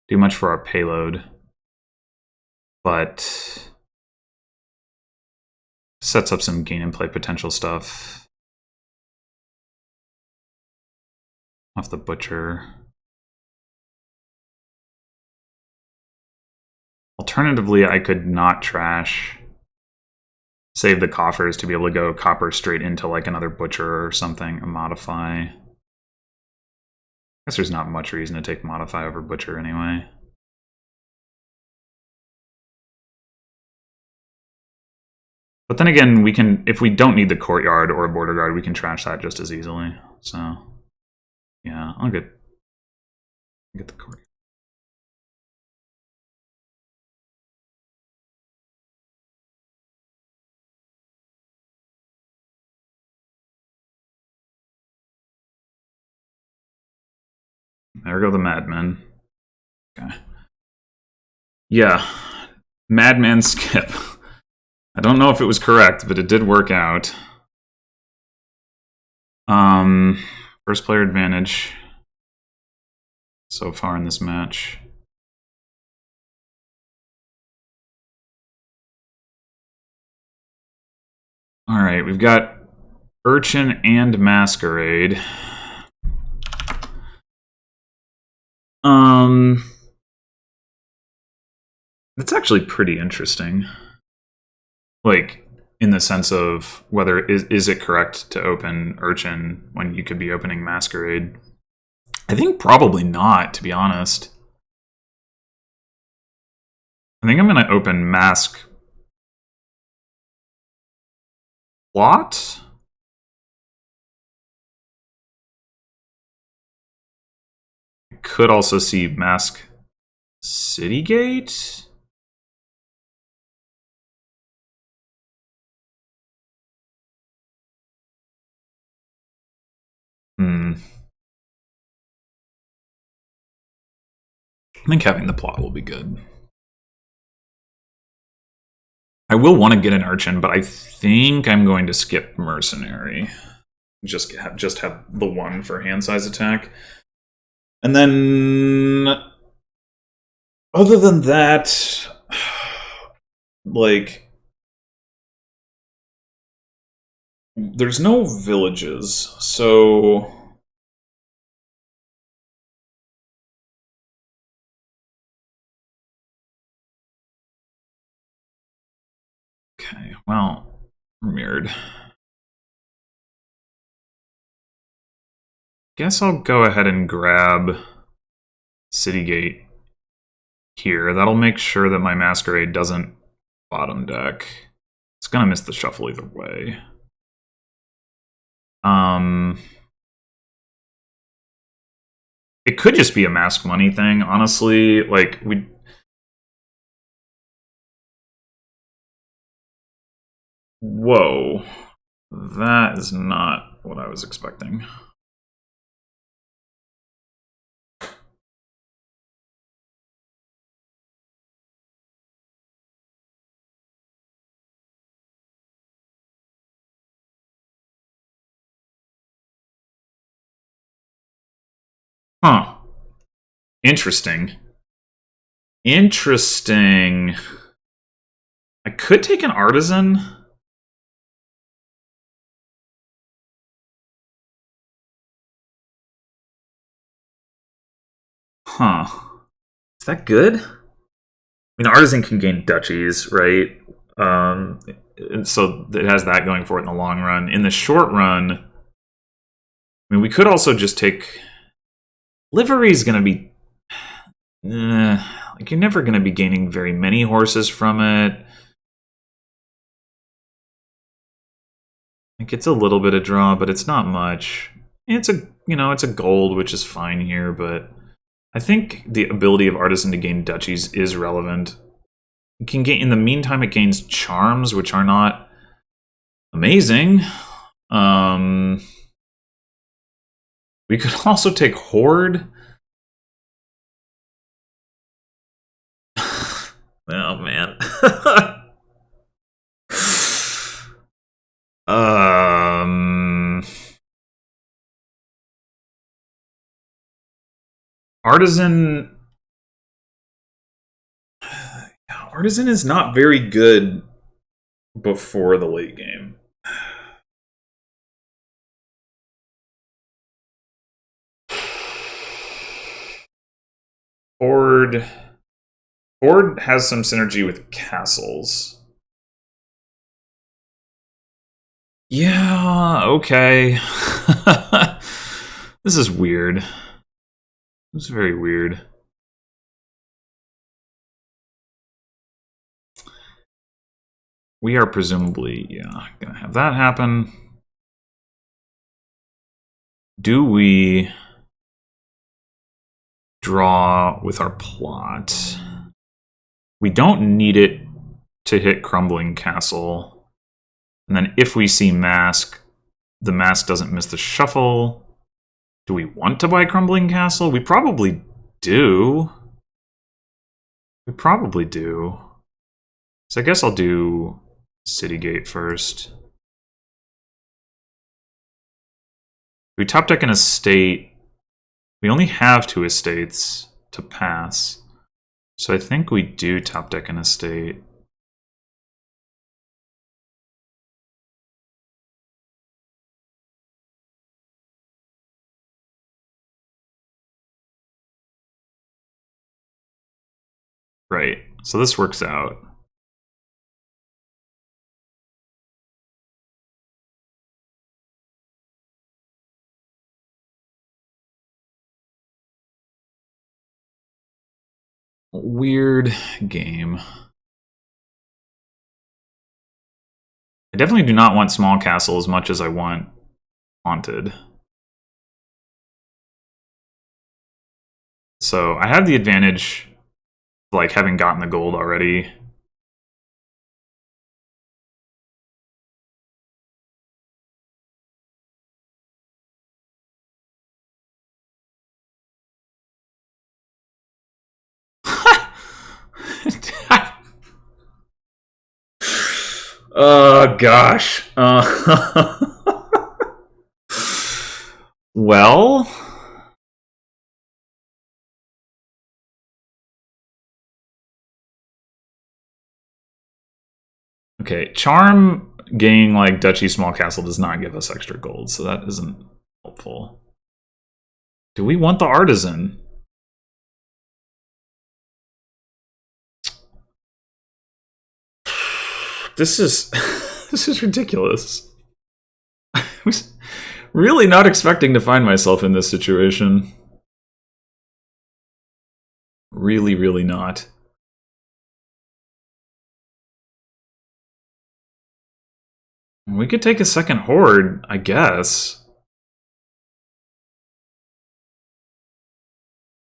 do much for our payload, but sets up some gain and play potential stuff off the butcher. Alternatively, I could not trash, save the coffers to be able to go copper straight into like another butcher or something, a modify. I guess there's not much reason to take modify over butcher anyway. But then again, we can, if we don't need the courtyard or a border guard, we can trash that just as easily. So, yeah, I'll get the courtyard. There go the madmen. Okay. Yeah. Madman skip. I don't know if it was correct, but it did work out. First player advantage so far in this match. Alright, we've got Urchin and Masquerade. It's actually pretty interesting. Like, in the sense of whether is it correct to open Urchin when you could be opening Masquerade? I think probably not, to be honest. I think I'm going to open Mask Plot? Could also see Mask Citygate? I think having the plot will be good. I will want to get an Urchin, but I think I'm going to skip Mercenary. Just have the one for hand size attack. And then, other than that, like, there's no villages, so okay, well, mirrored. Guess I'll go ahead and grab Citygate here. That'll make sure that my Masquerade doesn't bottom deck. It's gonna miss the shuffle either way. It could just be a Mask Money thing, honestly. Like, we... Whoa. That is not what I was expecting. Huh. Interesting. Interesting. I could take an Artisan. Huh. Is that good? I mean, Artisan can gain duchies, right? And so it has that going for it in the long run. In the short run, I mean, we could also just take... Livery's going to be... like, you're never going to be gaining very many horses from it. Like, it's a little bit of draw, but it's not much. It's a, it's a gold, which is fine here, but I think the ability of Artisan to gain duchies is relevant. It can gain, in the meantime, it gains charms, which are not amazing. We could also take Horde. Oh, man. Artisan is not very good before the late game. Horde has some synergy with castles. Yeah, okay. This is weird. This is very weird. We are presumably, gonna have that happen. Do we draw with our plot? We don't need it to hit Crumbling Castle. And then if we see Mask, the Mask doesn't miss the shuffle. Do we want to buy Crumbling Castle? We probably do. We probably do. So I guess I'll do Citygate first. We top deck an estate. We only have 2 estates to pass. So I think we do top deck an estate. Right, so this works out. Weird game. I definitely do not want small castle as much as I want haunted. So I have the advantage, like, having gotten the gold already. Oh, gosh. Well... Okay, Charm gaining, like, Duchy Small Castle does not give us extra gold, so that isn't helpful. Do we want the Artisan? This is... this is ridiculous. I was really not expecting to find myself in this situation. Really, really not. We could take a second horde, I guess.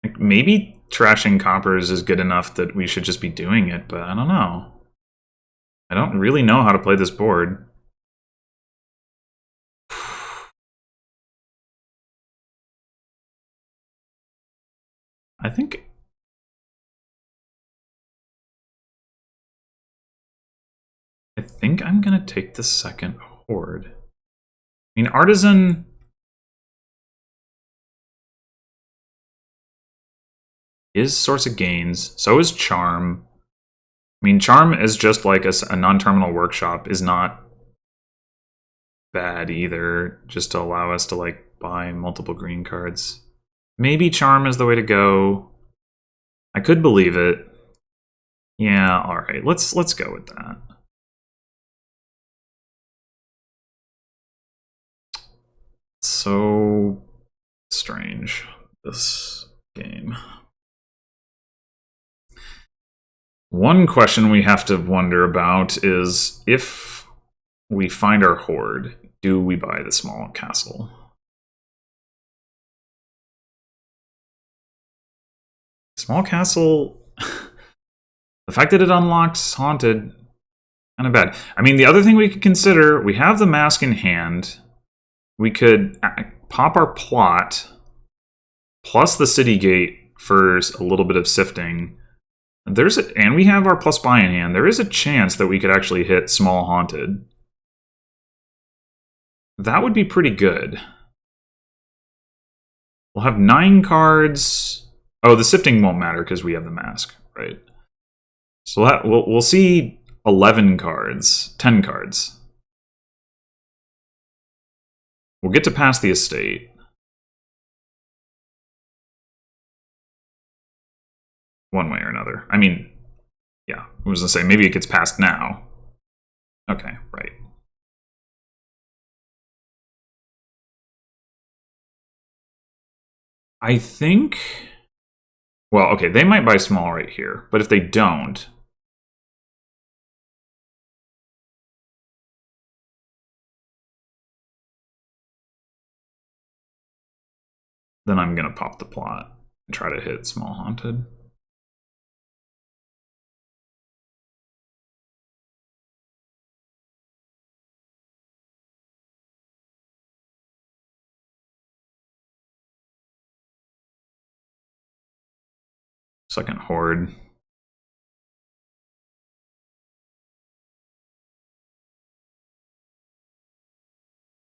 Like, maybe trashing coppers is good enough that we should just be doing it, but I don't know. I don't really know how to play this board. I think I'm gonna take the second horde. I mean, Artisan... is source of gains, so is Charm. I mean, Charm is just like a non-terminal workshop, is not bad either, just to allow us to, like, buy multiple green cards. Maybe Charm is the way to go. I could believe it. Yeah, alright, let's go with that. So strange, this game. One question we have to wonder about is, if we find our horde, do we buy the small castle? Small castle... the fact that it unlocks haunted, kind of bad. I mean, the other thing we could consider, we have the mask in hand. We could pop our plot, plus the city gate for a little bit of sifting. And we have our plus buy in hand. There is a chance that we could actually hit small haunted. That would be pretty good. We'll have 9 cards. Oh, the sifting won't matter because we have the mask, right? So we'll see 11 cards, 10 cards. We'll get to pass the estate. One way or another. I mean, yeah, I was gonna say, maybe it gets passed now. Okay, right. I think... well, okay, they might buy small right here, but if they don't... then I'm gonna pop the plot and try to hit small haunted. Second horde.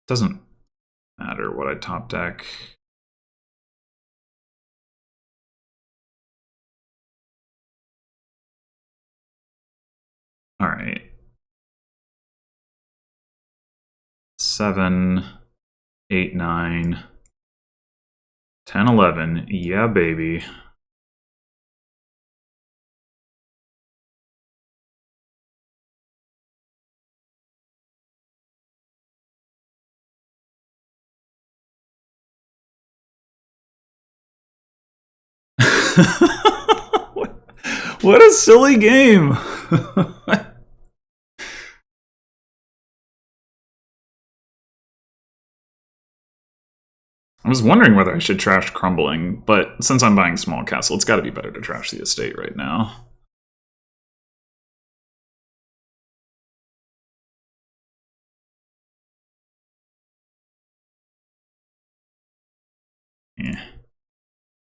Doesn't matter what I top deck. All right. 7, 8, 9, 10, 11. Yeah, baby. What a silly game. I was wondering whether I should trash Crumbling, but since I'm buying Small Castle, it's got to be better to trash the estate right now. Yeah.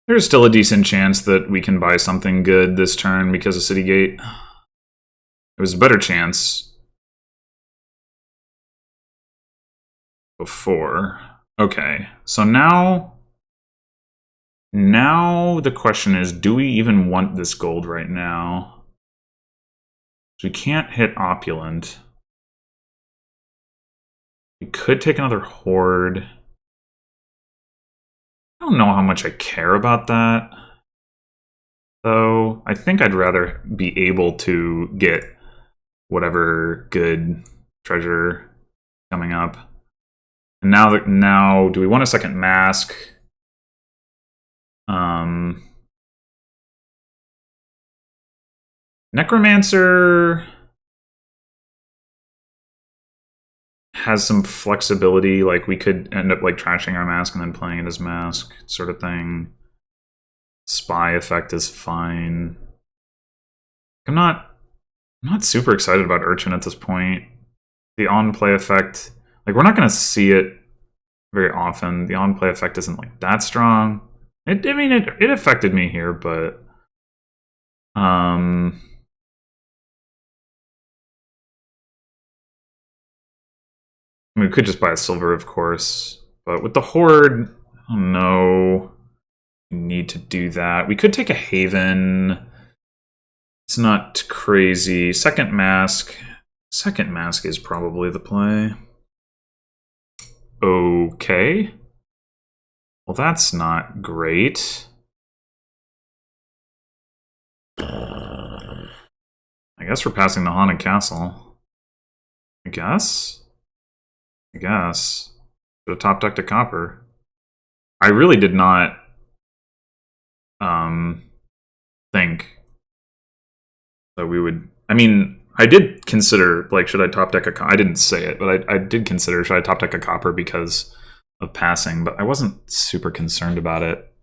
There's still a decent chance that we can buy something good this turn because of Citygate. It was a better chance before. Okay, so now the question is, do we even want this gold right now? So we can't hit Opulent. We could take another Horde. I don't know how much I care about that, though. I think I'd rather be able to get whatever good treasure coming up. And now, do we want a second mask? Necromancer has some flexibility, like we could end up like trashing our mask and then playing it as mask, sort of thing. Spy effect is fine. I'm not super excited about Urchin at this point. The on-play effect, like we're not going to see it very often. The on-play effect isn't like that strong. It affected me here, but I mean, we could just buy a silver, of course. But with the Horde, I don't know. We need to do that. We could take a Haven. It's not crazy. Second mask. Second mask is probably the play. Okay. Well, that's not great. I guess we're passing the Haunted Castle. I guess. Should have top decked a copper. I really did not think that we would. I mean, I did consider, like, should I top deck a copper? I didn't say it, but I did consider, should I top deck a copper because of passing, but I wasn't super concerned about it.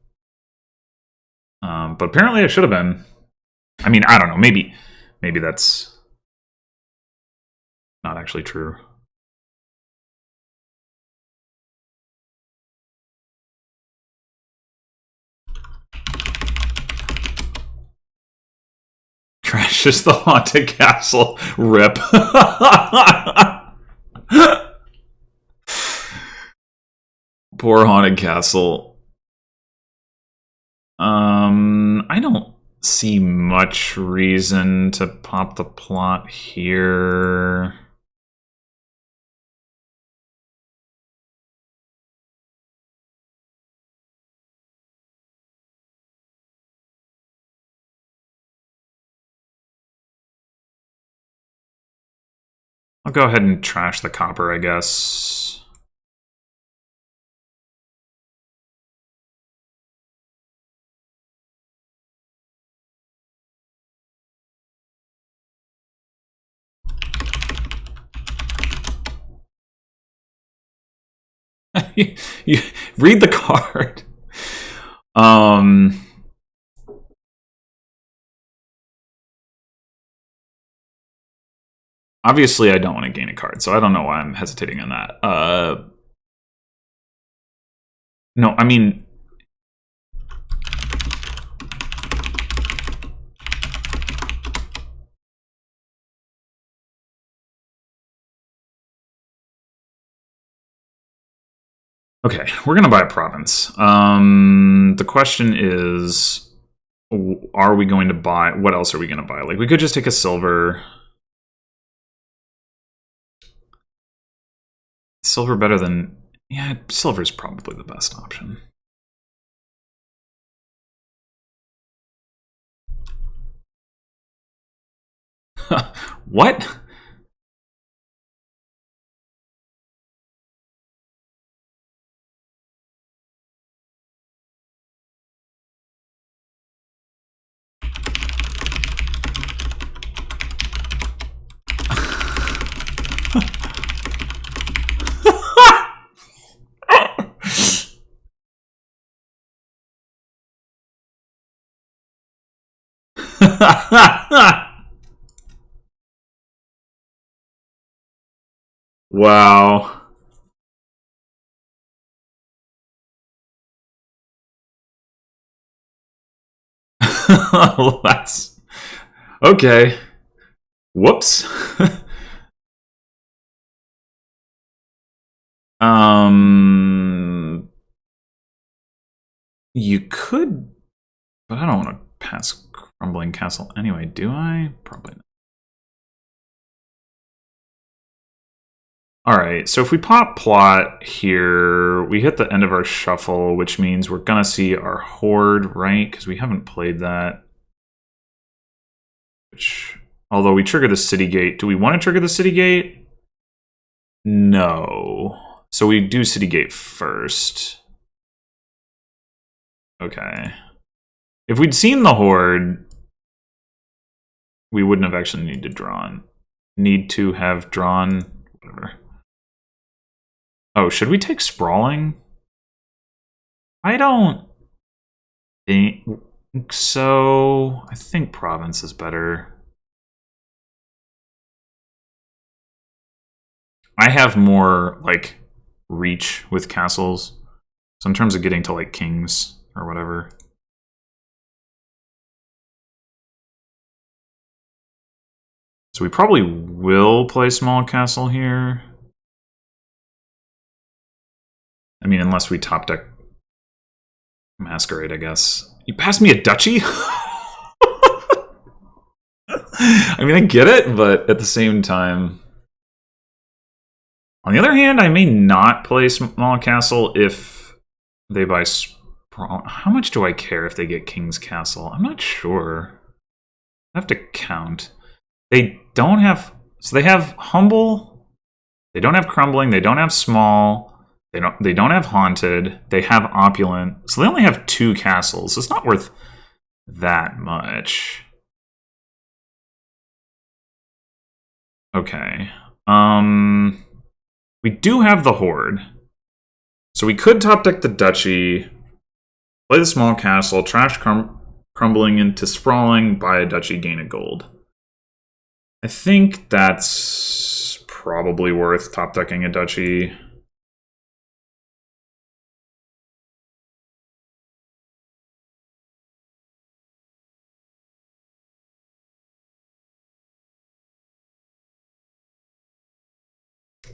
But apparently I should have been. I mean, I don't know. Maybe that's not actually true. Trashes the Haunted Castle. Rip. Poor Haunted Castle. I don't see much reason to pop the plot here. I'll go ahead and trash the copper, I guess. You read the card. Obviously, I don't want to gain a card, so I don't know why I'm hesitating on that. No, I mean, Okay, we're gonna buy a province. The question is, are we going to buy? What else are we gonna buy? Like, we could just take a silver. Silver better than... Yeah, silver is probably the best option. What? Wow. Well, that's... Okay. Whoops. um... You could... But I don't want to pass Crumbling Castle anyway, do I? Probably not. Alright, so if we pop plot here, we hit the end of our shuffle, which means we're gonna see our horde, right? Because we haven't played that. Which, although we trigger the city gate, do we want to trigger the city gate? No. So we do city gate first. Okay. If we'd seen the horde, we wouldn't have actually need to have drawn, whatever. Oh, should we take sprawling? I don't think so. I think province is better. I have more, like, reach with castles. So in terms of getting to, like, kings or whatever. So we probably will play small castle here. I mean, unless we top deck Masquerade, I guess. You passed me a Duchy? I mean, I get it, but at the same time... On the other hand, I may not play small castle if they buy... How much do I care if they get King's Castle? I'm not sure. I have to count. They don't have... So they have Humble. They don't have Crumbling. They don't have Small. They don't have Haunted. They have Opulent. So they only have 2 castles. It's not worth that much. Okay. We do have the Horde. So we could top deck the Duchy, play the small castle, trash Crumbling into Sprawling, buy a Duchy, gain a gold. I think that's probably worth top decking a Duchy.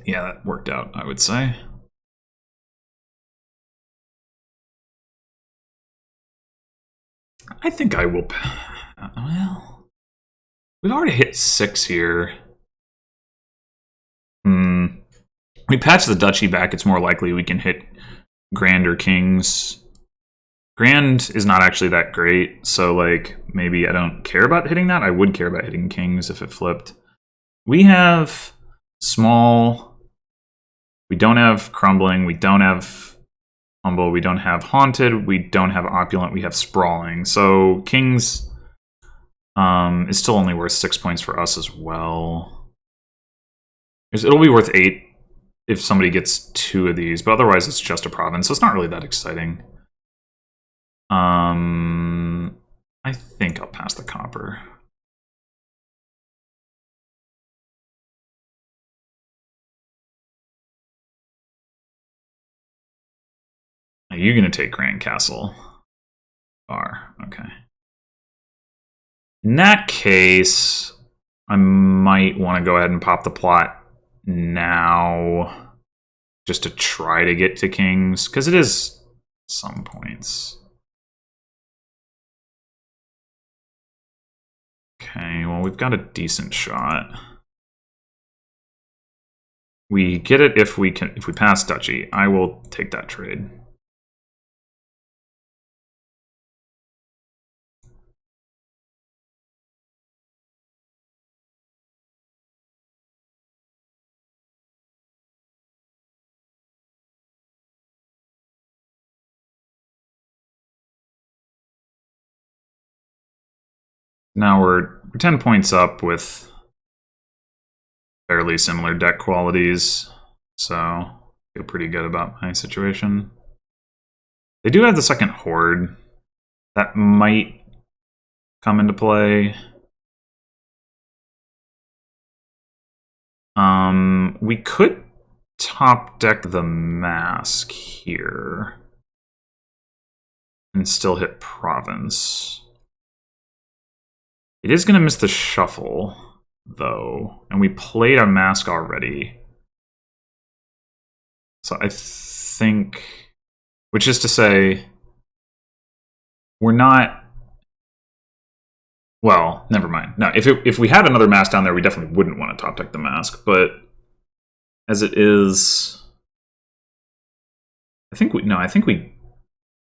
Yeah, that worked out, I would say. I think I will... Well... We've already hit 6 here. We patch the Duchy back, it's more likely we can hit Grand or Kings. Grand is not actually that great, so like maybe I don't care about hitting that. I would care about hitting Kings if it flipped. We have Small. We don't have Crumbling. We don't have Humble. We don't have Haunted. We don't have Opulent. We have Sprawling. So Kings is still only worth 6 points for us as well. It'll be worth 8 if somebody gets 2 of these, but otherwise it's just a province, so it's not really that exciting. I think I'll pass the copper. Are you going to take Grand Castle? Are, okay. In that case, I might want to go ahead and pop the plot now. just to try to get to kings, because it is some points. Okay, well, we've got a decent shot. We get it if we pass Duchy. I will take that trade. Now we're 10 points up with fairly similar deck qualities, so I feel pretty good about my situation. They do have the second Horde. That might come into play. We could top deck the Mask here and still hit Province. It is going to miss the Shuffle, though, and we played a Mask already. So I think, which is to say, we're not. Well, never mind. No, if we had another Mask down there, we definitely wouldn't want to top deck the Mask. But as it is, I think we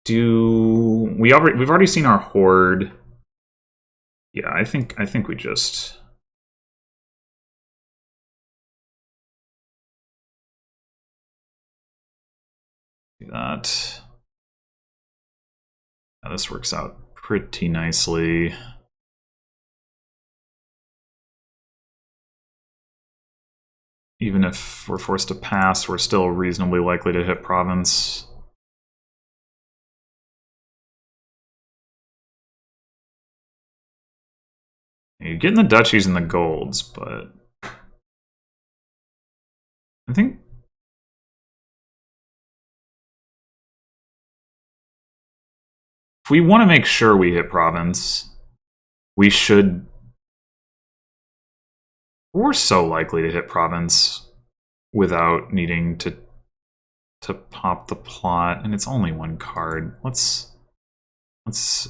do. We've already seen our Horde. Yeah, I think we just. Do that. Yeah, this works out pretty nicely. Even if we're forced to pass, we're still reasonably likely to hit Province. You're getting the duchies and the golds, but I think if we want to make sure we hit Province, we should. We're so likely to hit Province without needing to pop the plot, and it's only one card. Let's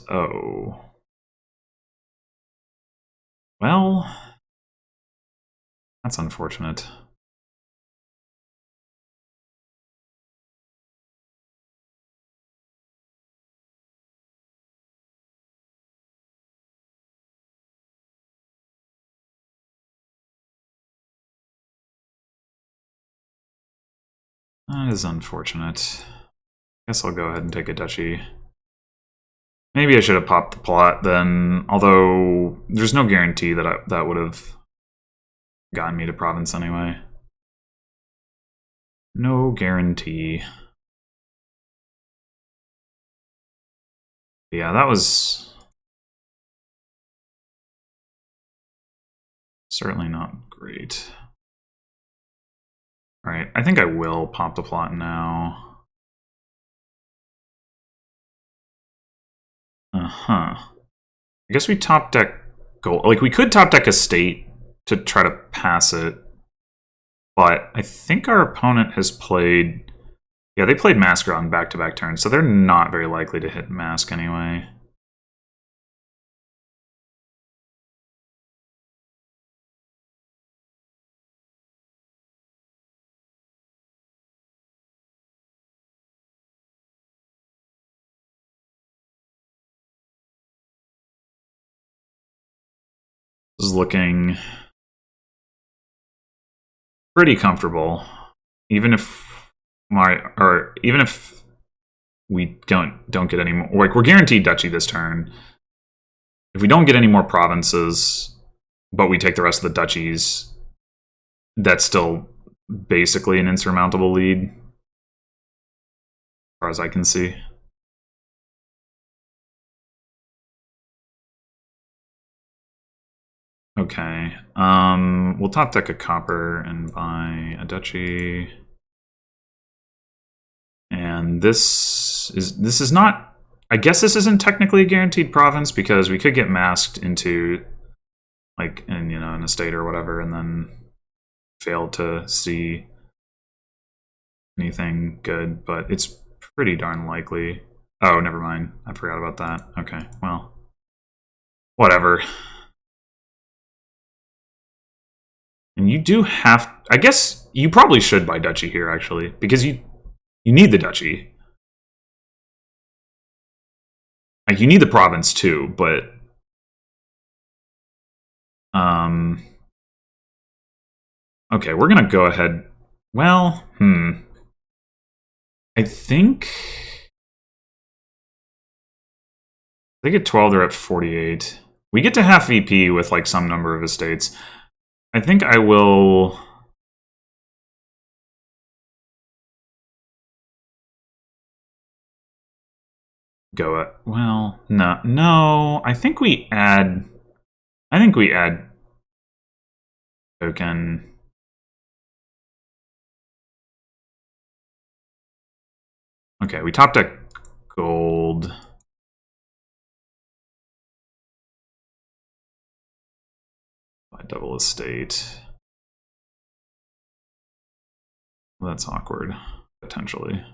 oh. Well, that's unfortunate. That is unfortunate. Guess I'll go ahead and take a duchy. Maybe I should have popped the plot then, although there's no guarantee that that would have gotten me to Province anyway. No guarantee. Yeah, that was certainly not great. Alright, I think I will pop the plot now. Uh-huh. I guess we top deck gold. Like, we could top deck a state to try to pass it. But I think our opponent has played... Yeah, they played Masker on back-to-back turns, so they're not very likely to hit Mask anyway. This is looking pretty comfortable, even if we don't get any more. Like, we're guaranteed Duchy this turn. If we don't get any more provinces, but we take the rest of the duchies, that's still basically an insurmountable lead, as far as I can see. Okay, we'll top deck a copper and buy a duchy. And this is not, I guess this isn't technically a guaranteed province because we could get masked into, like, in, you know, an estate or whatever, and then fail to see anything good, but it's pretty darn likely. Oh, never mind. I forgot about that. Okay, well, whatever. And you do have... I guess you probably should buy Duchy here, actually, because you need the Duchy. Like, you need the province, too, but... Okay, we're gonna go ahead... Well, I think... They get 12, they're at 48. We get to half VP with, like, some number of estates. I think I will... Go at... Well, no. I think we add token... Okay, we topped at gold. By double estate. Well, that's awkward, potentially.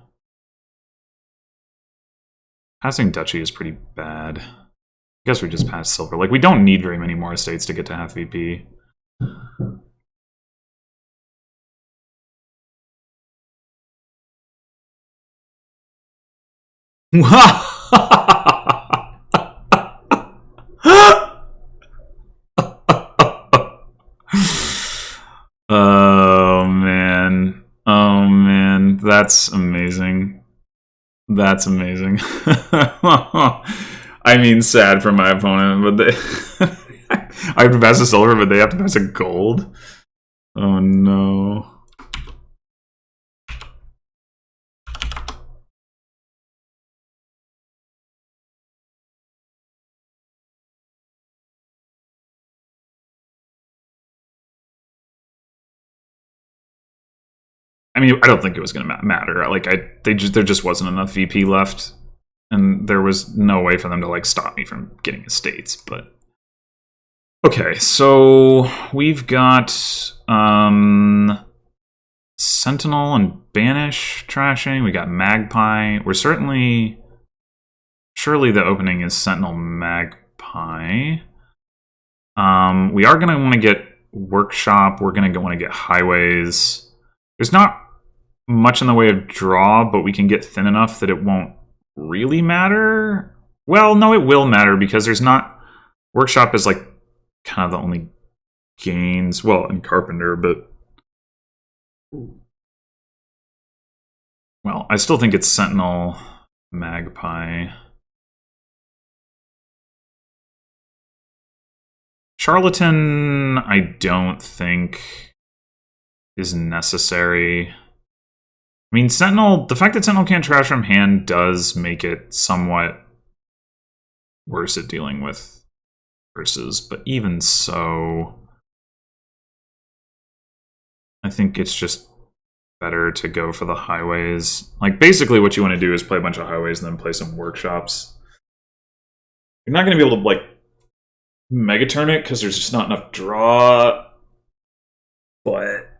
Passing Duchy is pretty bad. I guess we just pass silver. Like, we don't need very many more estates to get to half VP. Oh man. Oh man. That's amazing. That's amazing. I mean, sad for my opponent, but they... I have to pass a silver, but they have to pass a gold? Oh no. I mean, I don't think it was going to matter. Like, there just wasn't enough VP left, and there was no way for them to like stop me from getting estates. But okay, so we've got Sentinel and Banish trashing. We got Magpie. We're surely the opening is Sentinel Magpie. We are going to want to get Workshop. We're going to want to get Highways. There's not much in the way of draw, but we can get thin enough that it won't really matter. Well, no, it will matter because there's not... Workshop is like kind of the only gains. Well, in Carpenter, but... Well, I still think it's Sentinel Magpie. Charlatan, I don't think is necessary. I mean, Sentinel, the fact that Sentinel can't trash from hand does make it somewhat worse at dealing with versus, but even so, I think it's just better to go for the highways. Like, basically what you want to do is play a bunch of highways and then play some workshops. You're not going to be able to, like, mega turn it because there's just not enough draw, but...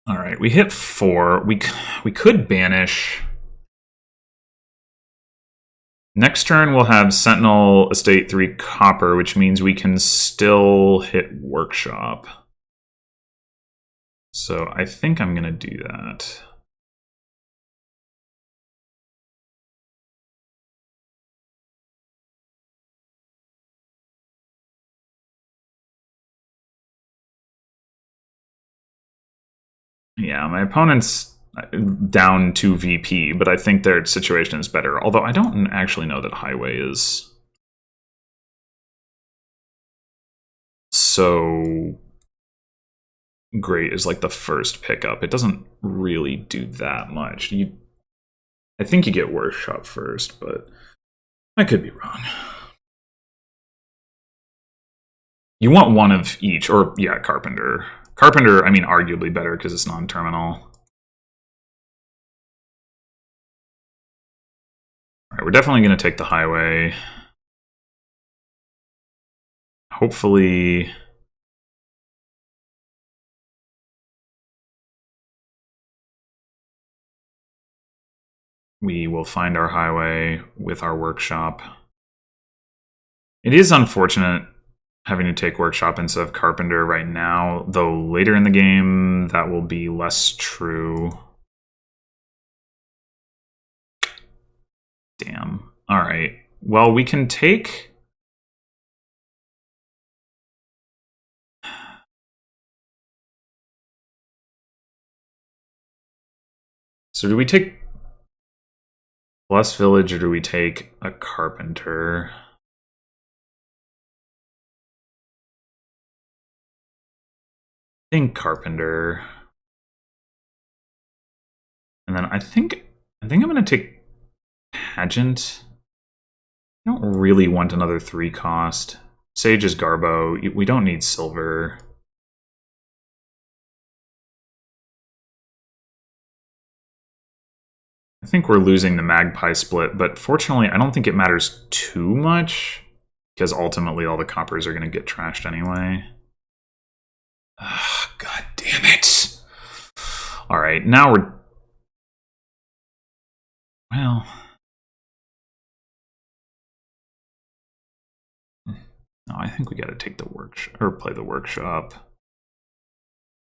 Alright, we hit 4. We could banish. Next turn we'll have Sentinel Estate 3 Copper, which means we can still hit Workshop. So I think I'm going to do that. Yeah, my opponent's down 2 VP, but I think their situation is better. Although I don't actually know that Highway is so great as like the first pickup. It doesn't really do that much. I think you get Workshop first, but I could be wrong. You want one of each, or yeah, Carpenter. Carpenter, I mean, arguably better because it's non-terminal. All right, we're definitely going to take the highway. Hopefully... we will find our highway with our workshop. It is unfortunate having to take workshop instead of carpenter right now, though later in the game that will be less true. Damn. All right. Well, we can take... So do we take plus village or do we take a carpenter? I think carpenter. And then I think I'm going to take pageant. I don't really want another 3 cost. Sage is Garbo. We don't need silver. I think we're losing the magpie split, but fortunately I don't think it matters too much because ultimately all the coppers are going to get trashed anyway. Ugh, God damn it. All right, now we're... Well... No, I think we got to take the workshop, or play the workshop.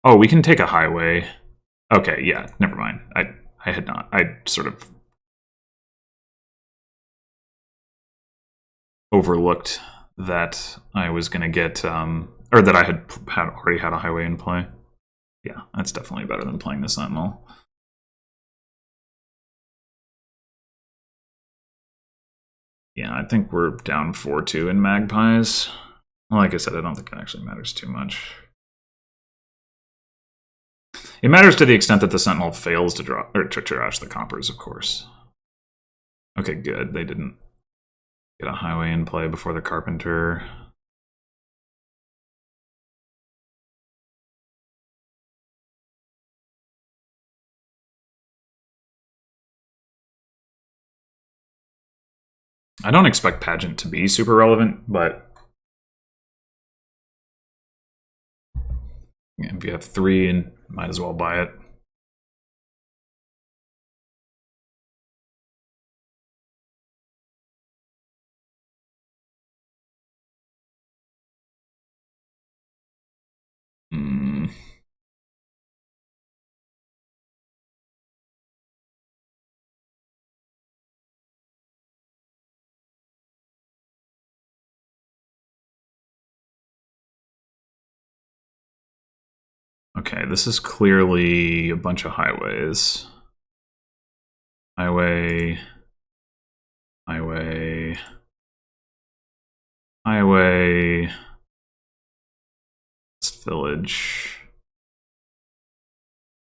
Oh, we can take a highway. Okay, yeah, never mind. I had not. I sort of overlooked that I was going to get, or that I had already had a highway in play. Yeah, that's definitely better than playing the Sentinel. Yeah, I think we're down 4-2 in Magpies. Like I said, I don't think it actually matters too much. It matters to the extent that the Sentinel fails to draw or to trash the coppers, of course. Okay, good. They didn't get a highway in play before the Carpenter. I don't expect Pageant to be super relevant, but if you have 3, and might as well buy it. Okay, this is clearly a bunch of highways. Highway, highway, highway, this village.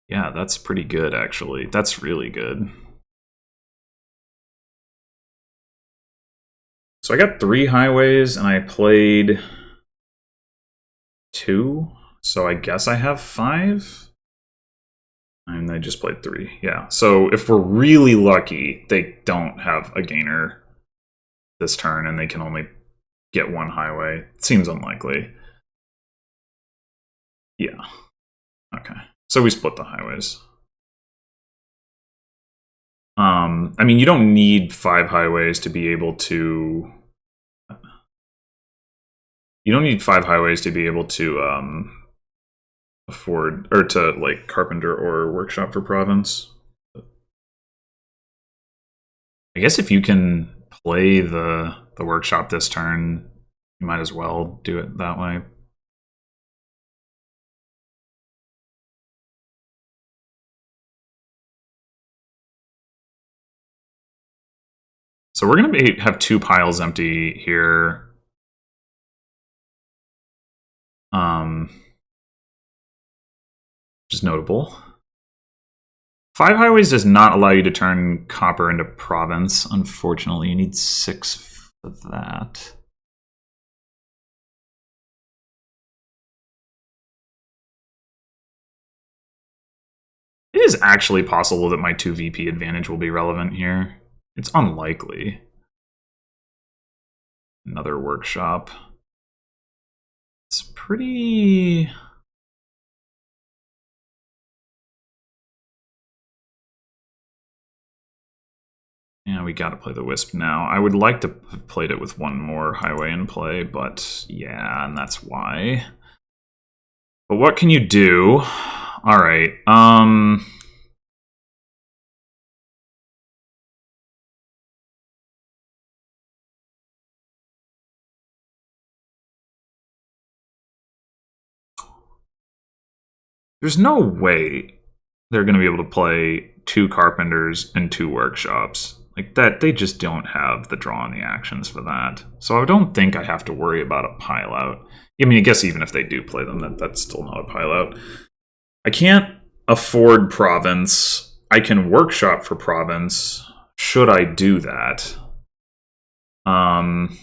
Yeah, that's pretty good, actually. That's really good. So I got 3 highways, and I played 2, so I guess I have 5? And I just played 3, yeah. So if we're really lucky, they don't have a gainer this turn, and they can only get 1 highway. It seems unlikely. Yeah. Okay. So we split the highways. I mean, you don't need 5 highways to be able to... You don't need 5 highways to be able to afford, or to, like, carpenter or workshop for province. I guess if you can play the workshop this turn, you might as well do it that way. So we're going to have 2 piles empty here. Which is notable. 5 highways does not allow you to turn copper into province. Unfortunately, you need 6 for that. It is actually possible that my 2 VP advantage will be relevant here. It's unlikely. Another workshop. It's pretty... Yeah, we gotta play the Wisp now. I would like to have played it with one more highway in play, but yeah, and that's why. But what can you do? Alright, there's no way they're gonna be able to play 2 Carpenters and 2 Workshops. Like that, they just don't have the draw and the actions for that. So I don't think I have to worry about a pile out. I mean, I guess even if they do play them, that's still not a pile out. I can't afford Province. I can Workshop for Province. Should I do that? I'm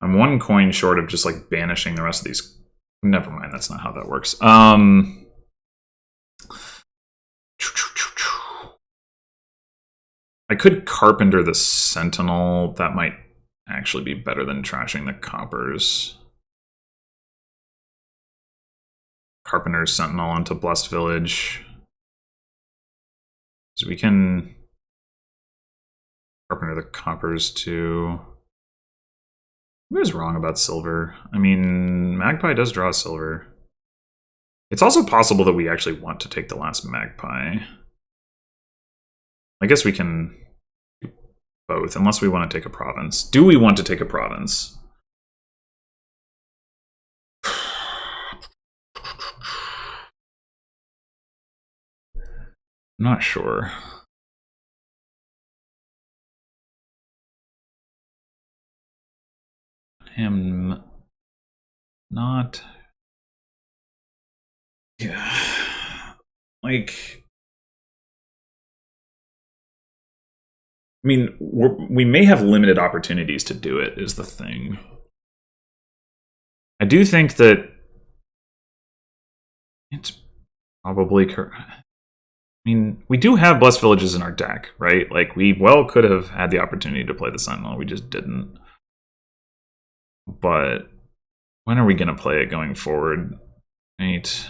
1 coin short of just like banishing the rest of these. Never mind, that's not how that works. I could Carpenter the Sentinel. That might actually be better than trashing the Coppers. Carpenter's Sentinel into Blessed Village. So we can Carpenter the Coppers too. What is wrong about silver? I mean, Magpie does draw silver. It's also possible that we actually want to take the last Magpie. I guess we can do both, unless we want to take a province. Do we want to take a province? I'm not sure. I'm not... Yeah. Like... I mean, we may have limited opportunities to do it, is the thing. I do think that it's probably... I mean, we do have Blessed Villages in our deck, right? Like, we well could have had the opportunity to play the Sentinel, we just didn't. But when are we going to play it going forward? Right.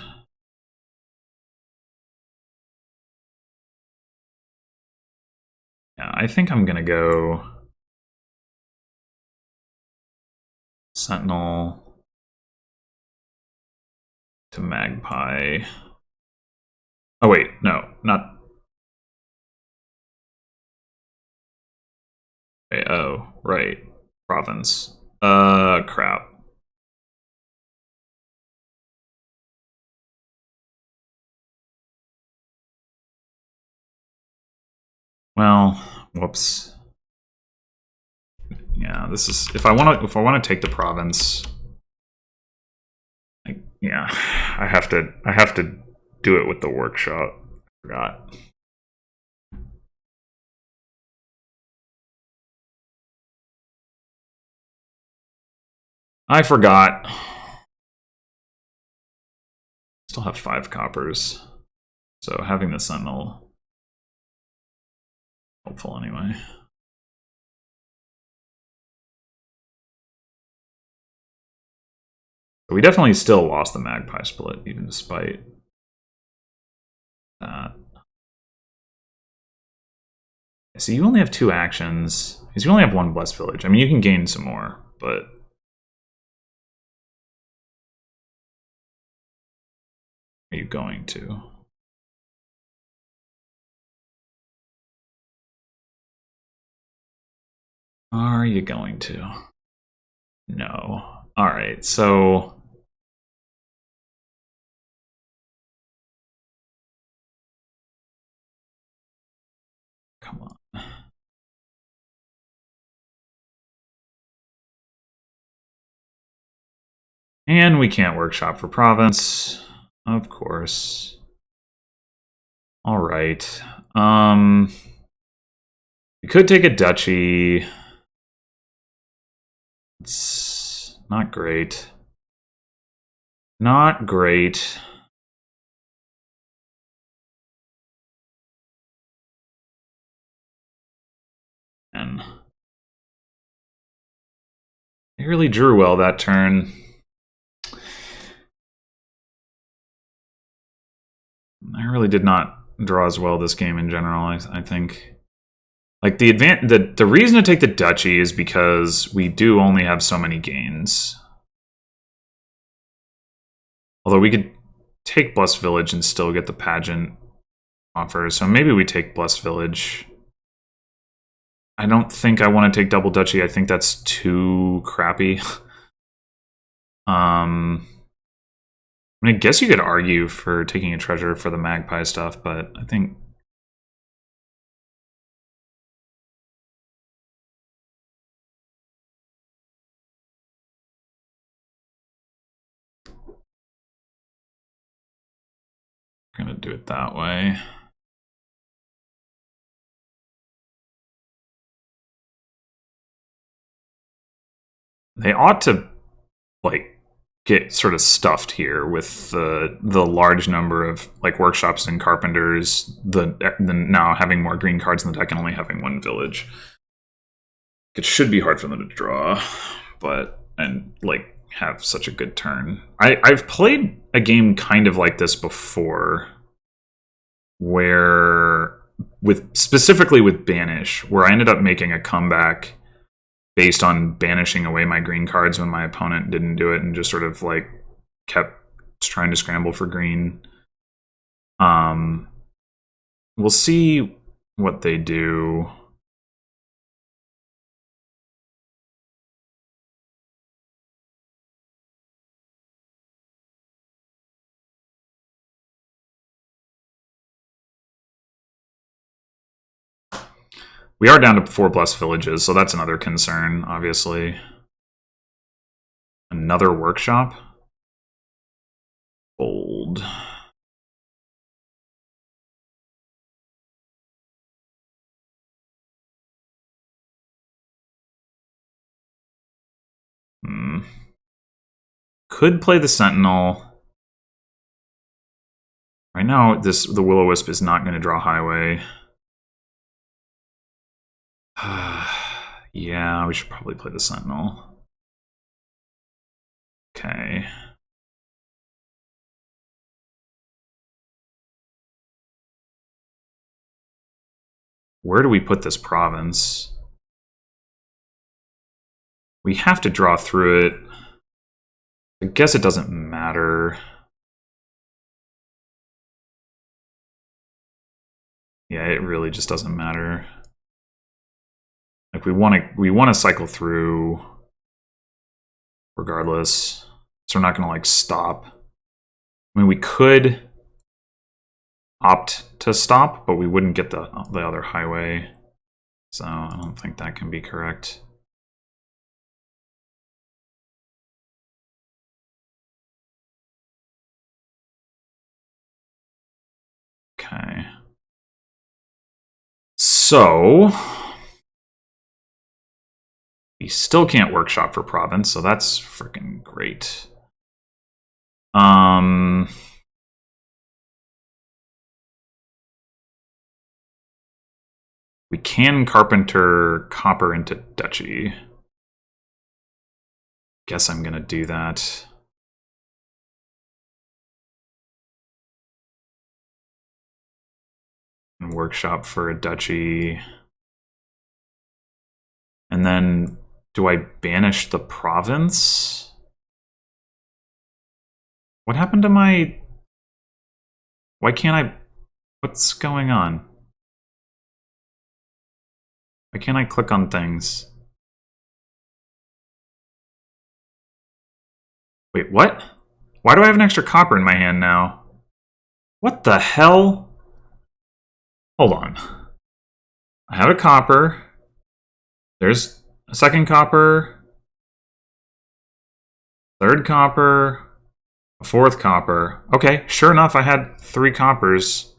Yeah, I think I'm going to go Sentinel to Magpie. Oh, wait, no, not... Wait, oh, right. Province. Crap. Well, whoops. Yeah, this is... If I want to take the province... Yeah, I have to do it with the Workshop. I forgot. I forgot. Still have 5 coppers. So having the Sentinel helpful anyway. But we definitely still lost the Magpie split, even despite that. So you only have 2 actions, because you only have 1 Blessed Village. I mean, you can gain some more, but... Are you going to? Are you going to? No. Alright, so... Come on. And we can't Workshop for Province. Of course. Alright. We could take a Duchy. It's not great. Not great. And they really drew well that turn. I really did not draws well this game in general, I think. Like the reason to take the Duchy is because we do only have so many gains. Although we could take Blessed Village and still get the pageant offer, so maybe we take Blessed Village. I don't think I want to take Double Duchy. I think that's too crappy. I mean, I guess you could argue for taking a treasure for the Magpie stuff, but I think... I'm gonna do it that way. They ought to, like, get sort of stuffed here with the large number of like workshops and carpenters, the now having more green cards in the deck and only having one village. It should be hard for them to draw, and like have such a good turn. I've played a game kind of like this before, where specifically with Banish, where I ended up making a comeback based on banishing away my green cards when my opponent didn't do it and just sort of like kept trying to scramble for green. We'll see what they do. We are down to 4 Blessed Villages, so that's another concern, obviously. Another workshop? Bold. Could play the Sentinel. Right now, the Will-O-Wisp is not going to draw Highway. Yeah, we should probably play the Sentinel. Okay. Where do we put this province? We have to draw through it. I guess it doesn't matter. Yeah, it really just doesn't matter. Like we want to cycle through regardless. So we're not going to like stop. I mean, we could opt to stop, but we wouldn't get the other highway. So I don't think that can be correct. Okay. So we still can't workshop for province, so that's freaking great. We can carpenter copper into Duchy. Guess I'm gonna do that. And workshop for a Duchy. And then do I banish the province? What happened to my... Why can't I... What's going on? Why can't I click on things? Wait, what? Why do I have an extra copper in my hand now? What the hell? Hold on. I have a copper. There's a second copper. Third copper. A fourth copper. Okay, sure enough, I had 3 coppers.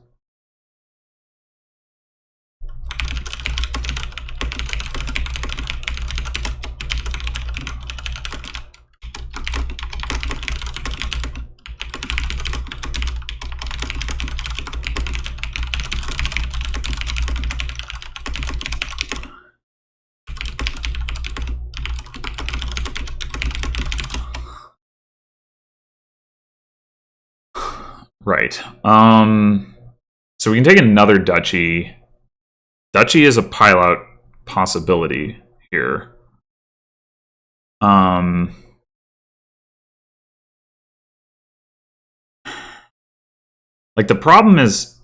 Right. So we can take another duchy. Duchy is a pile-out possibility here. Like, the problem is,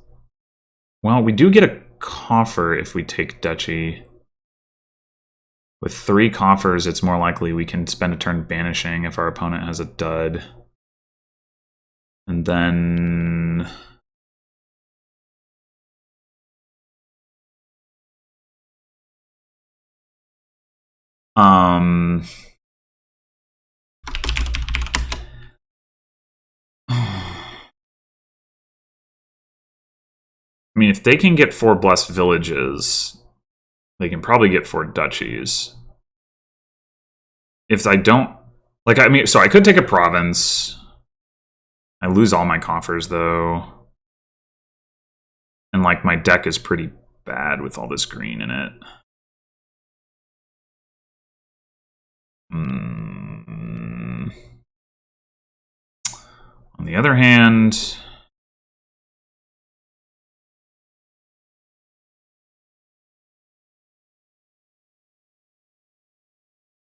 well, we do get a coffer if we take duchy. With 3 coffers, it's more likely we can spend a turn banishing if our opponent has a dud. And then... I mean, if they can get 4 blessed villages, they can probably get 4 duchies. If I don't... Like, I mean, so I could take a province. I lose all my coffers, though. And, like, my deck is pretty bad with all this green in it. On the other hand...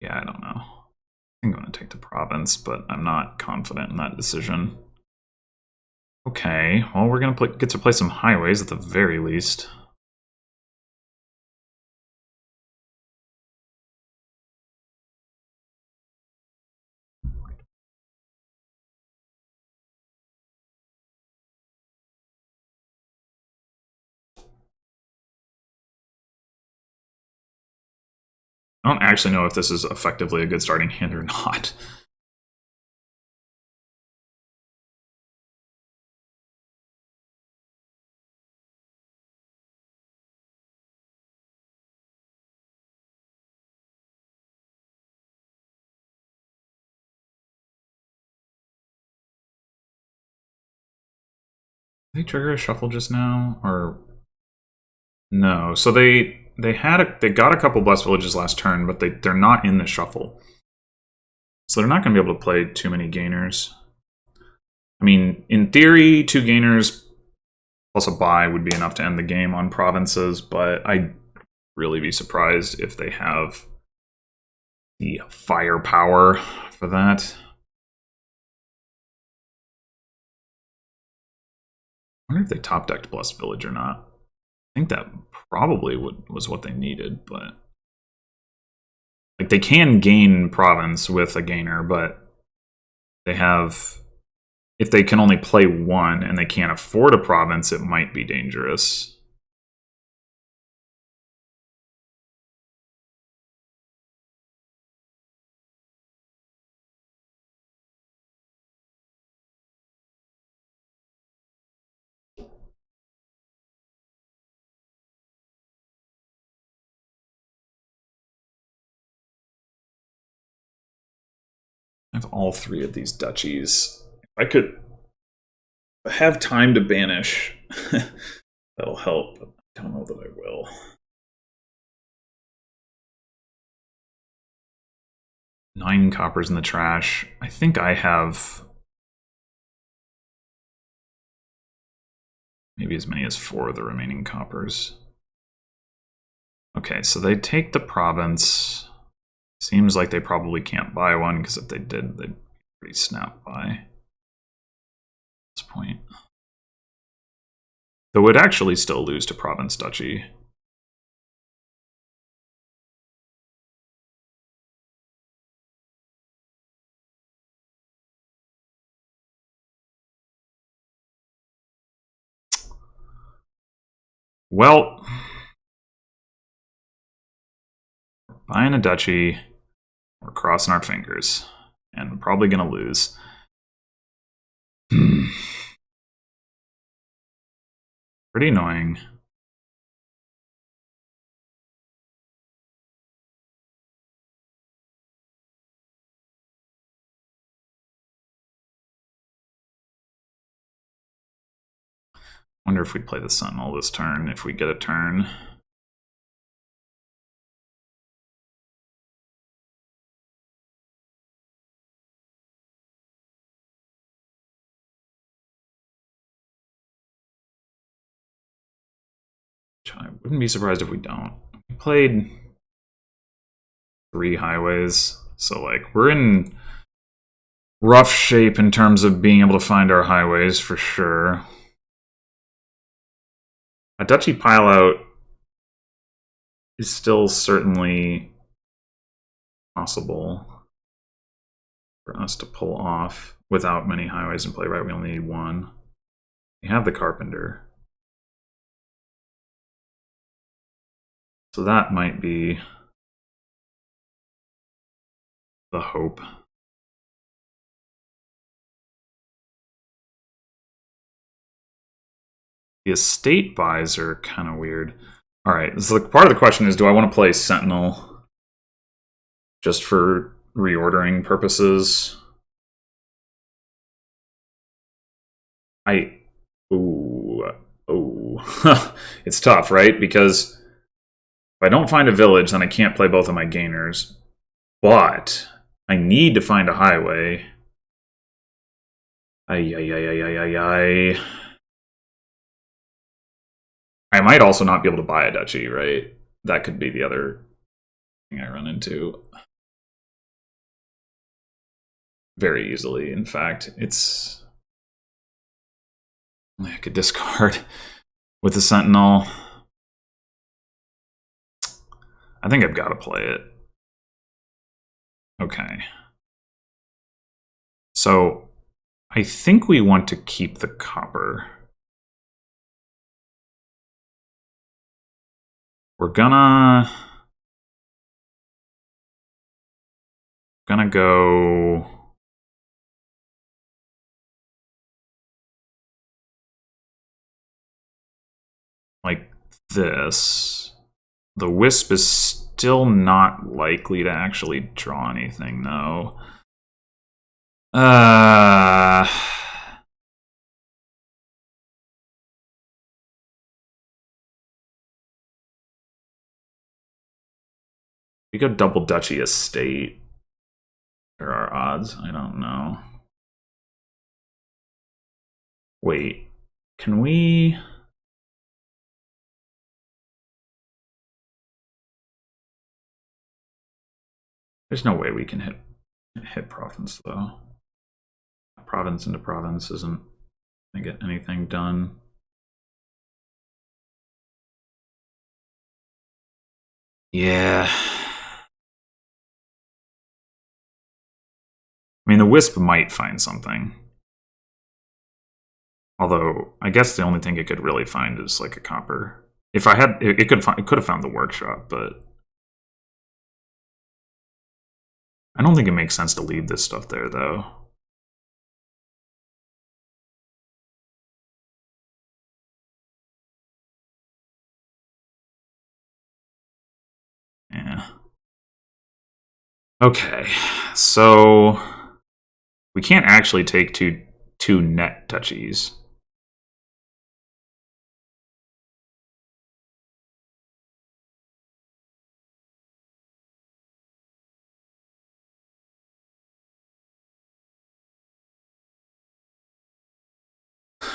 Yeah, I don't know. I think I'm going to take the province, but I'm not confident in that decision. Okay, well, we're going to get to play some highways at the very least. I don't actually know if this is effectively a good starting hand or not. Did they trigger a shuffle just now, or no? So they got a couple blessed villages last turn, but they're not in the shuffle, so they're not going to be able to play too many gainers. I mean, in theory, 2 gainers plus a buy would be enough to end the game on provinces, but I'd really be surprised if they have the firepower for that. I wonder if they top decked Blessed Village or not. I think that probably was what they needed, but like, they can gain province with a gainer, but they have, if they can only play 1 and they can't afford a province, it might be dangerous. I have all 3 of these duchies. If I could have time to banish, that'll help. But I don't know that I will. Nine coppers in the trash. I think I have maybe as many as 4 of the remaining coppers. Okay, so they take the province. Seems like they probably can't buy one, because if they did, they'd pretty snap by at this point. Though would actually still lose to province duchy. Well, we're buying a duchy. We're crossing our fingers. And we're probably going to lose. Pretty annoying. Wonder if we play the Sentinel this turn, if we get a turn. I wouldn't be surprised if we don't. We played 3 highways, so like we're in rough shape in terms of being able to find our highways for sure. A Duchy pileout is still certainly possible for us to pull off without many highways in play, right? We only need 1. We have the Carpenter. So that might be the hope. The estate buys are kind of weird. All right, so part of the question is, do I want to play Sentinel just for reordering purposes? It's tough, right? Because if I don't find a village, then I can't play both of my gainers. But I need to find a highway. I might also not be able to buy a duchy, right? That could be the other thing I run into. Very easily, in fact. It's... I could discard with the Sentinel. I think I've got to play it. Okay. So, I think we want to keep the copper. We're gonna go like this. The Wisp is still not likely to actually draw anything, though. We go double Duchy Estate. There are odds. I don't know. Wait. Can we... There's no way we can hit province, though. Province into province isn't going to get anything done. Yeah. I mean, the Wisp might find something. Although, I guess the only thing it could really find is like a copper. If I had, it could have found the workshop, but I don't think it makes sense to leave this stuff there, though. Yeah. Okay, so we can't actually take two net duchies.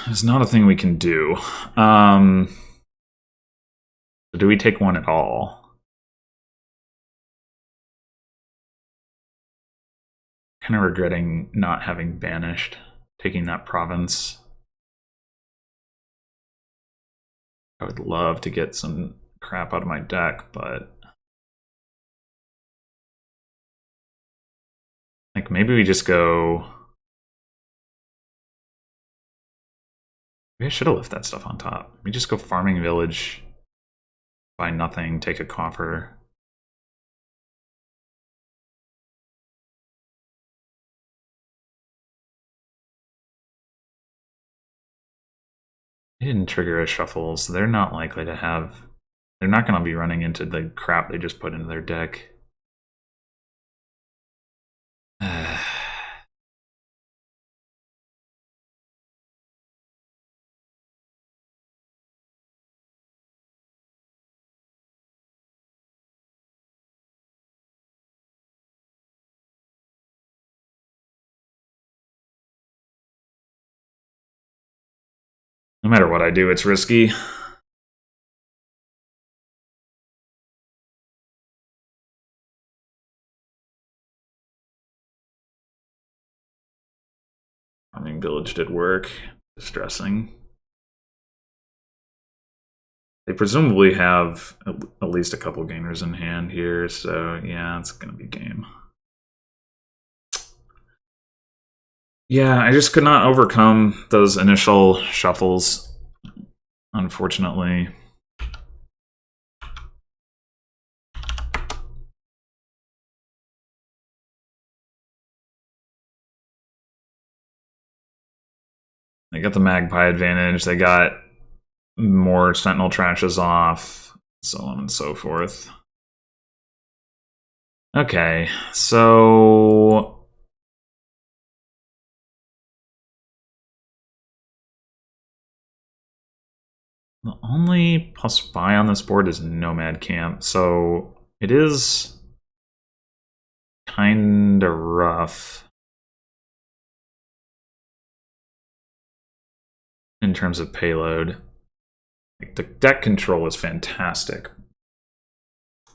It's not a thing we can do. Do we take one at all? Kind of regretting not having banished, taking that province. I would love to get some crap out of my deck, but like maybe we just go... Maybe I should have left that stuff on top. We just go farming village, buy nothing, take a coffer. They didn't trigger a shuffle, so they're not likely to have... They're not going to be running into the crap they just put into their deck. No matter what I do, it's risky. Farming village did work. Distressing. They presumably have at least a couple gainers in hand here, so yeah, it's gonna be game. Yeah, I just could not overcome those initial shuffles, unfortunately. They got the magpie advantage, they got more sentinel trashes off, so on and so forth. Okay, so the only plus buy on this board is Nomad Camp, so it is kinda rough in terms of payload. Like, the deck control is fantastic.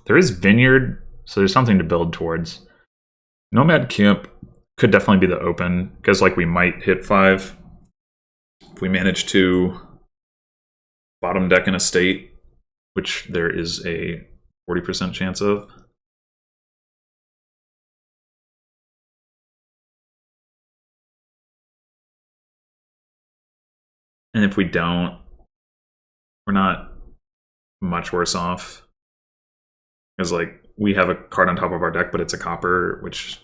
There is Vineyard, so there's something to build towards. Nomad Camp could definitely be the open, because like we might hit 5 if we manage to bottom deck an estate, which there is a 40% chance of. And if we don't, we're not much worse off. Because like we have a card on top of our deck, but it's a copper, which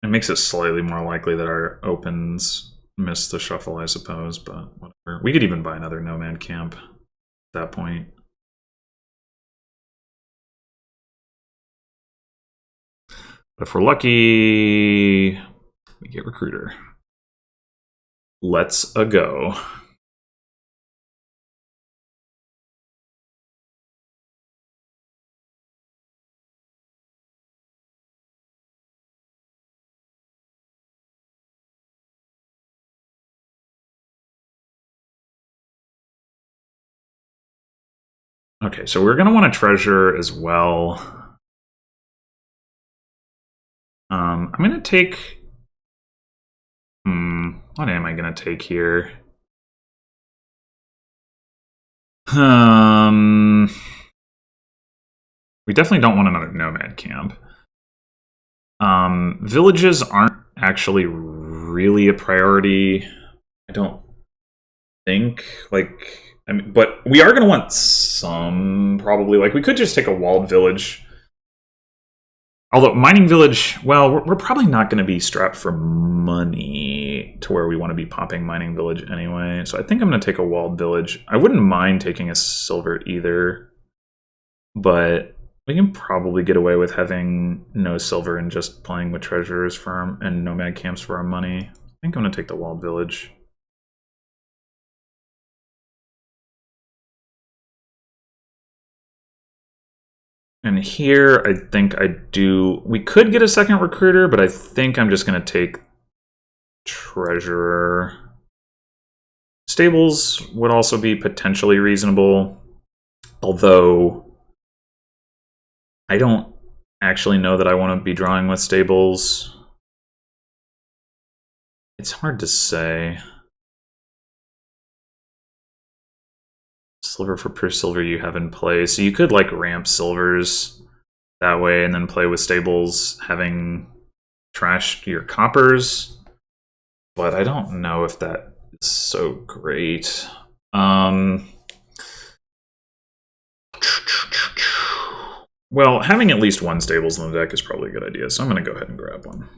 it makes it slightly more likely that our opens miss the shuffle, I suppose, but whatever. We could even buy another Nomad Camp at that point. But if we're lucky, we get Recruiter. Let's a go. Okay, so we're going to want to treasure as well. I'm going to take... what am I going to take here? We definitely don't want another Nomad Camp. Villages aren't actually really a priority, I don't think. Like, I mean, but we are going to want some, probably. Like, we could just take a walled village. Although, mining village, well, we're probably not going to be strapped for money to where we want to be popping mining village anyway. So I think I'm going to take a walled village. I wouldn't mind taking a silver either, but we can probably get away with having no silver and just playing with treasurers for and nomad camps for our money. I think I'm going to take the walled village. And here, I think I do... We could get a second recruiter, but I think I'm just going to take treasurer. Stables would also be potentially reasonable, although I don't actually know that I want to be drawing with stables. It's hard to say. Silver for per silver you have in play. So you could like ramp silvers that way and then play with stables having trashed your coppers. But I don't know if that is so great. Well, having at least one stables in the deck is probably a good idea, so I'm going to go ahead and grab one.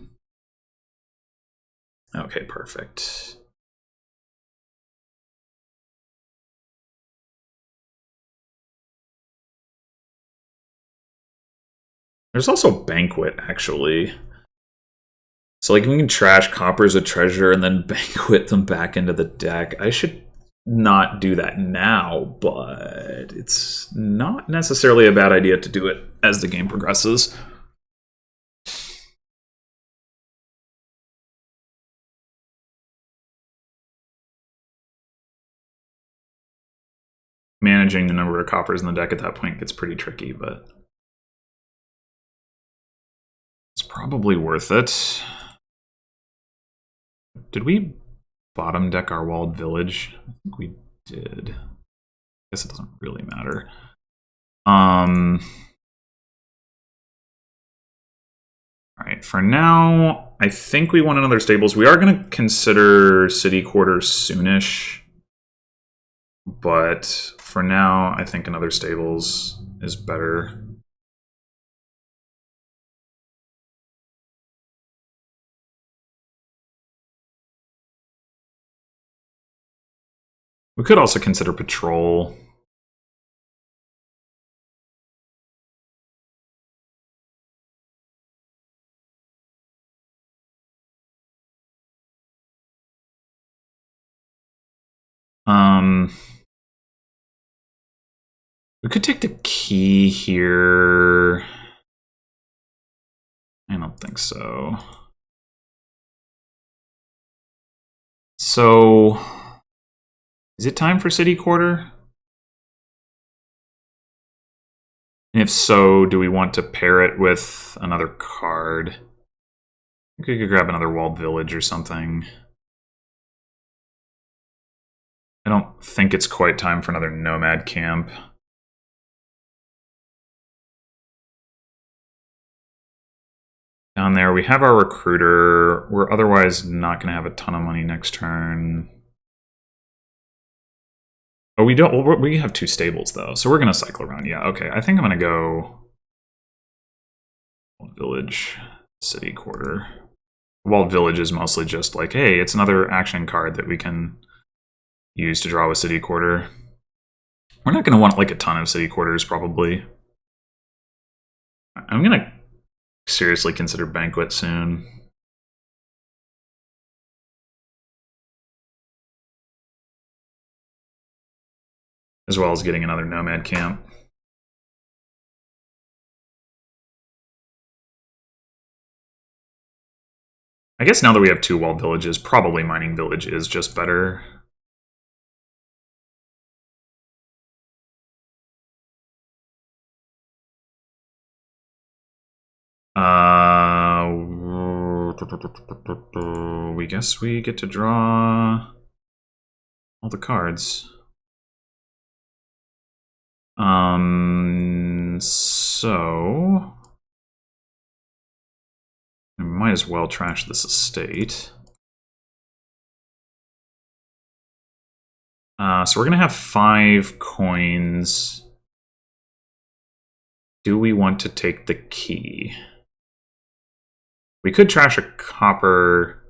Okay, perfect. There's also Banquet, actually. So, like, we can trash coppers a treasure and then Banquet them back into the deck. I should not do that now, but it's not necessarily a bad idea to do it as the game progresses. Managing the number of coppers in the deck at that point gets pretty tricky, but it's probably worth it. Did we bottom deck our walled village? I think we did. I guess it doesn't really matter. Alright, for now, I think we want another stables. We are going to consider city quarters soonish. But for now, I think another stables is better. We could also consider patrol. We could take the key here. I don't think so. So, is it time for city quarter? And if so, do we want to pair it with another card? I think we could grab another walled village or something. I don't think it's quite time for another nomad camp. Down there, we have our recruiter. We're otherwise not going to have a ton of money next turn. Oh, we don't. Well, we have 2 stables, though, so we're going to cycle around. Yeah, okay. I think I'm going to go Walled Village, City Quarter. Walled Village is mostly just like, hey, it's another action card that we can use to draw a City Quarter. We're not going to want like a ton of City Quarters, probably. I'm going to seriously consider Banquet soon. As well as getting another nomad camp. I guess now that we have 2 walled villages, probably mining village is just better. We guess we get to draw all the cards. So I might as well trash this estate. So we're gonna have 5 coins. Do we want to take the key? We could trash a copper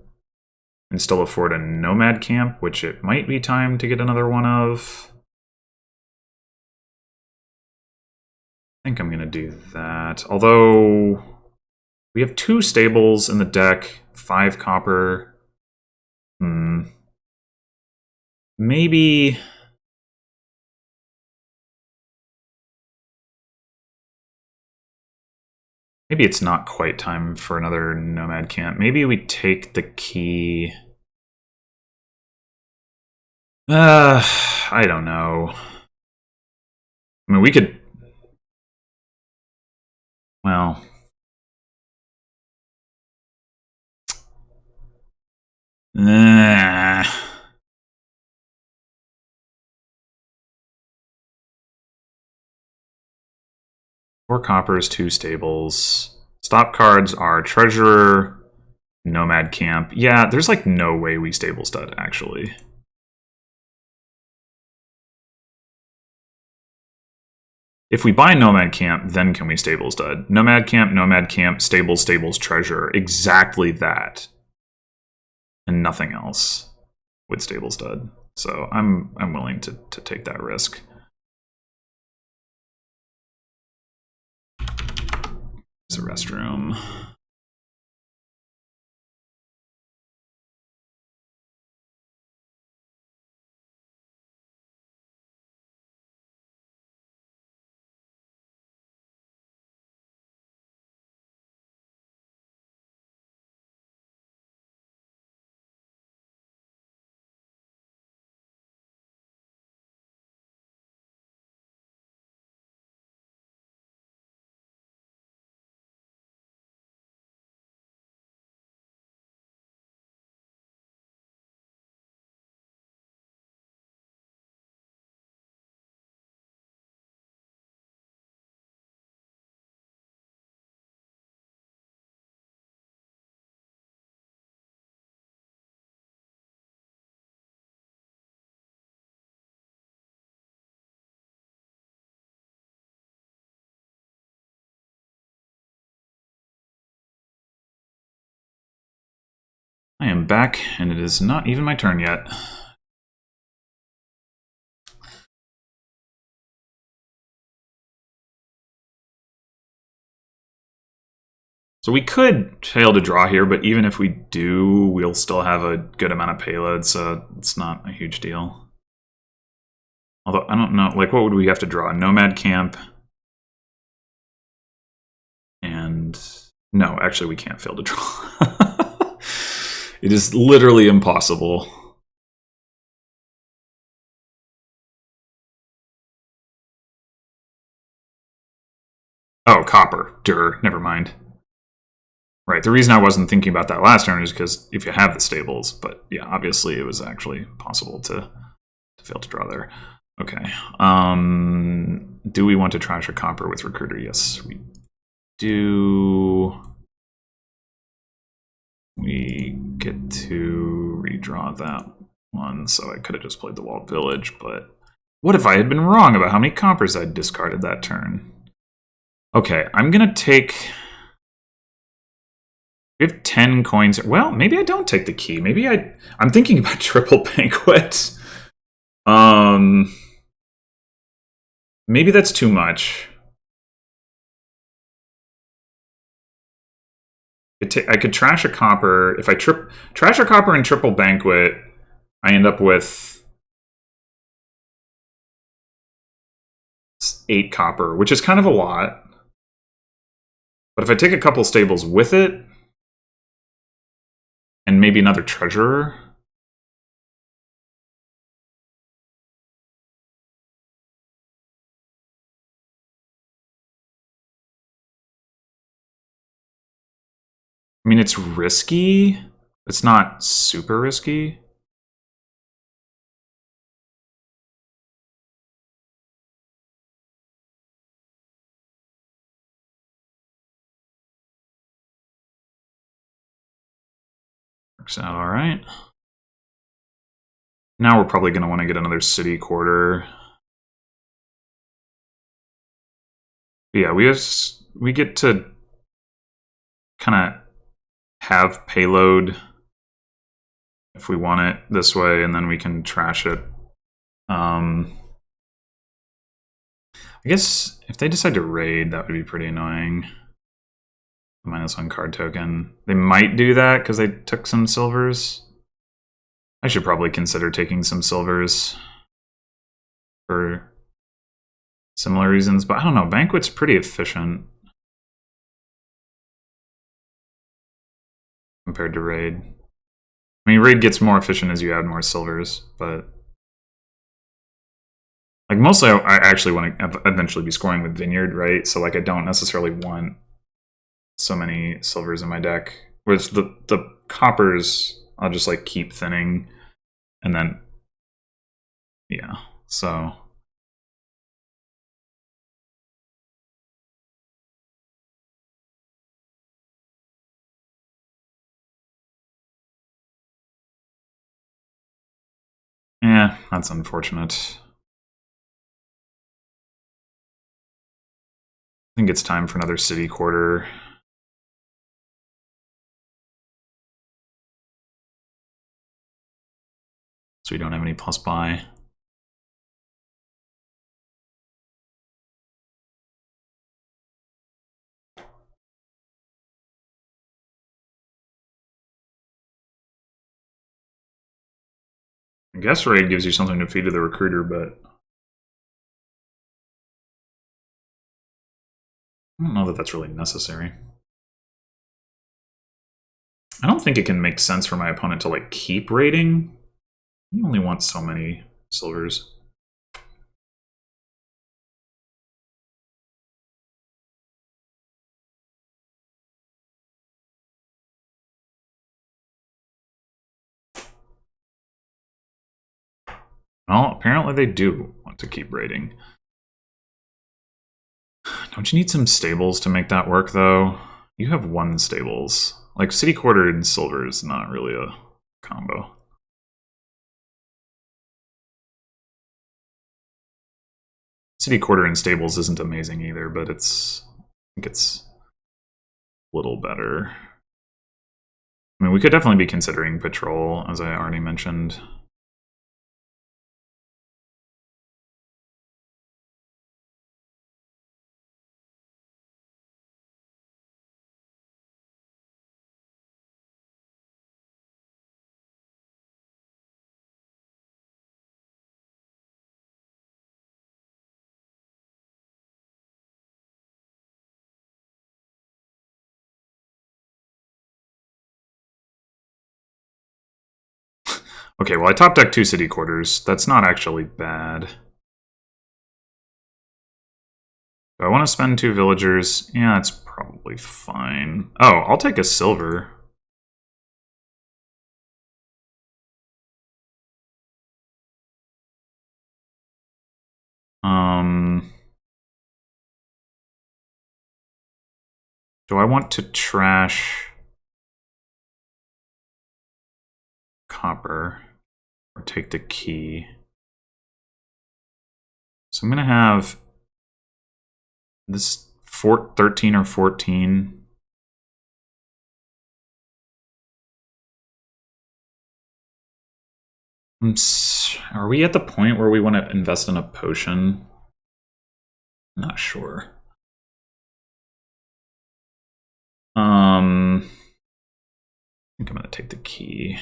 and still afford a nomad camp, which it might be time to get another one of. I think I'm going to do that. Although we have 2 stables in the deck, 5 copper. Maybe it's not quite time for another nomad camp. Maybe we take the key. I don't know. I mean, we could... Well... 4 coppers, 2 stables. Stop cards are Treasurer, Nomad Camp. Yeah, there's like no way we stable stud, actually. If we buy Nomad Camp, then can we stable stud? Nomad Camp, stables, stables, Treasurer. Exactly that. And nothing else with stable stud. So I'm willing to take that risk. It's a restroom. I am back, and it is not even my turn yet. So we could fail to draw here, but even if we do, we'll still have a good amount of payload, so it's not a huge deal. Although, I don't know, like, what would we have to draw? Nomad camp. And no, actually, we can't fail to draw. It is literally impossible. Oh, copper. Never mind. Right, the reason I wasn't thinking about that last turn is because if you have the stables, but yeah, obviously it was actually possible to fail to draw there. Okay. Do we want to trash a copper with recruiter? Yes, we do. We get to redraw that one, so I could have just played the walled village, but what if I had been wrong about how many coppers I'd discarded that turn? Okay, I'm gonna take... We have 10 coins. Well, maybe I don't take the key. Maybe I'm thinking about triple banquet. Maybe that's too much. I could trash a copper. If I trash a copper and triple banquet, I end up with 8 copper, which is kind of a lot. But if I take a couple stables with it, and maybe another treasurer, I mean, it's risky. It's not super risky. Works out all right. Now we're probably going to want to get another city quarter. Yeah, we get to kind of have payload if we want it this way, and then we can trash it. I guess if they decide to raid, that would be pretty annoying. -1 card token. They might do that because they took some silvers. I should probably consider taking some silvers for similar reasons, but I don't know. Banquet's pretty efficient compared to raid. I mean, raid gets more efficient as you add more silvers, but like mostly I actually want to eventually be scoring with Vineyard, right? So like I don't necessarily want so many silvers in my deck. Whereas the coppers, I'll just like keep thinning, and then yeah. So yeah, that's unfortunate. I think it's time for another city quarter. So we don't have any plus buy. I guess raid gives you something to feed to the recruiter, but I don't know that that's really necessary. I don't think it can make sense for my opponent to like keep raiding. He only wants so many silvers. Well, apparently they do want to keep raiding. Don't you need some stables to make that work, though? You have 1 stables. Like, city quarter and silver is not really a combo. City quarter and stables isn't amazing either, but I think it's a little better. I mean, we could definitely be considering patrol, as I already mentioned. Okay, well, I top deck 2 city quarters. That's not actually bad. Do I want to spend 2 villagers? Yeah, that's probably fine. Oh, I'll take a silver. Do I want to trash copper or take the key? So I'm going to have this 13 or 14. Are we at the point where we want to invest in a potion? Not sure. I think I'm going to take the key.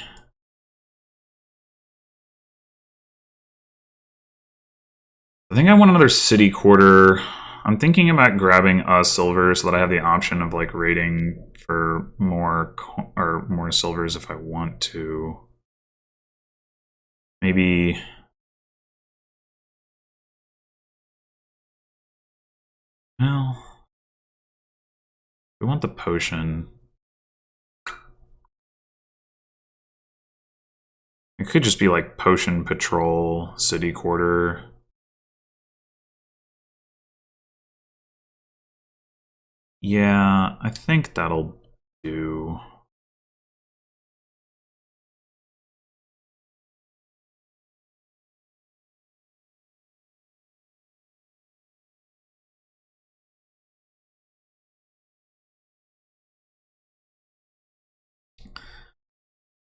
I think I want another city quarter. I'm thinking about grabbing a silver so that I have the option of like raiding for more silvers if I want to. Maybe. Well, we want the potion. It could just be like potion patrol, city quarter. Yeah, I think that'll do.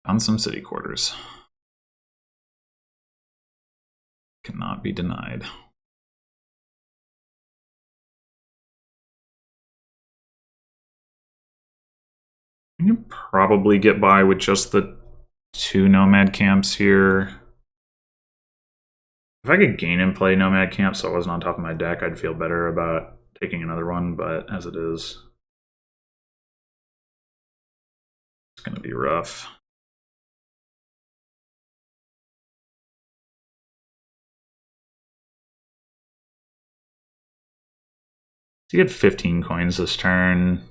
On some city quarters. Cannot be denied. You can probably get by with just the 2 nomad camps here. If I could gain and play nomad camp so it wasn't on top of my deck, I'd feel better about taking another one, but as it is, it's going to be rough. So you get 15 coins this turn.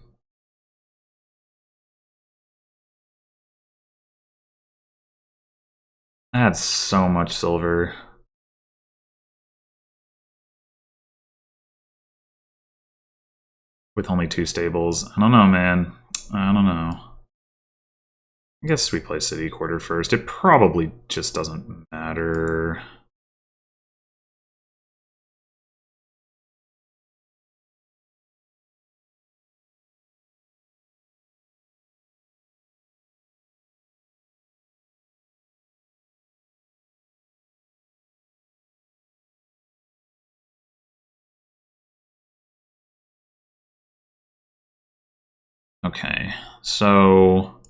That's so much silver. With only 2 stables. I don't know, man. I don't know. I guess we play city quarter first. It probably just doesn't matter. Okay, so